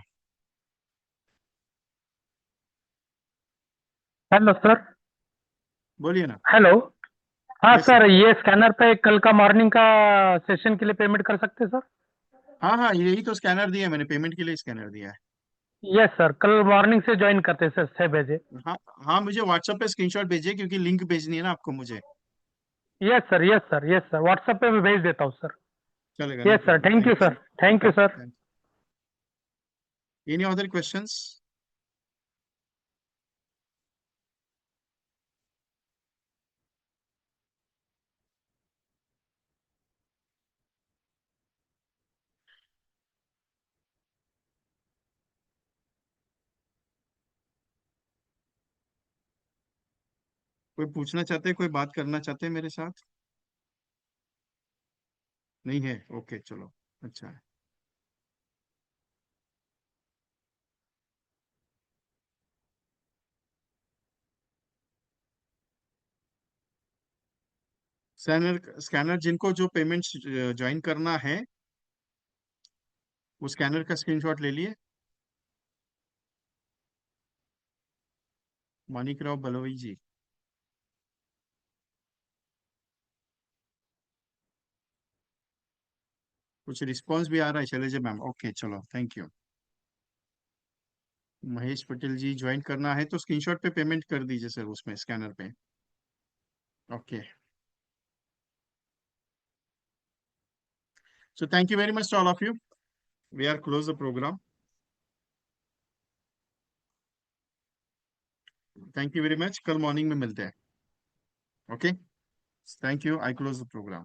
Hello sir. बोलिए ना। हेलो। हाँ यस सर। सर, ये स्कैनर पे कल का मॉर्निंग का सेशन के लिए पेमेंट कर सकते हैं सर? हाँ हाँ, यही तो स्कैनर दिया है मैंने, पेमेंट के लिए स्कैनर दिया है। यस सर, कल मॉर्निंग से ज्वाइन करते हैं सर 6 बजे। हाँ हाँ, मुझे व्हाट्सएप पे स्क्रीनशॉट भेजिए, क्योंकि लिंक भेजनी है ना आपको मुझे। Yes sir, yes sir, yes sir, WhatsApp पे मैं भेज देता हूँ सर। चलेगा, no yes sir, problem, thank you thank sir, thank you sir. You. Any other questions? कोई पूछना चाहते हैं, कोई बात करना चाहते हैं मेरे साथ? नहीं है, ओके चलो, अच्छा है। स्कैनर स्कैनर जिनको जो पेमेंट ज्वाइन करना है, वो स्कैनर का स्क्रीनशॉट ले लिए। मानिक राव बलोई जी, कुछ रिस्पॉन्स भी आ रहा है, शैलेजा मैम, ओके चलो, thank you. Mahesh Patel ji, join करना है तो स्क्रीनशॉट पे पेमेंट कर दीजिए सर, उसमें स्कैनर पे। Okay, so thank you very much to all of you, we are close the programme. Thank you very much, कल मॉर्निंग में मिलते हैं। Okay, thank you, I close the programme.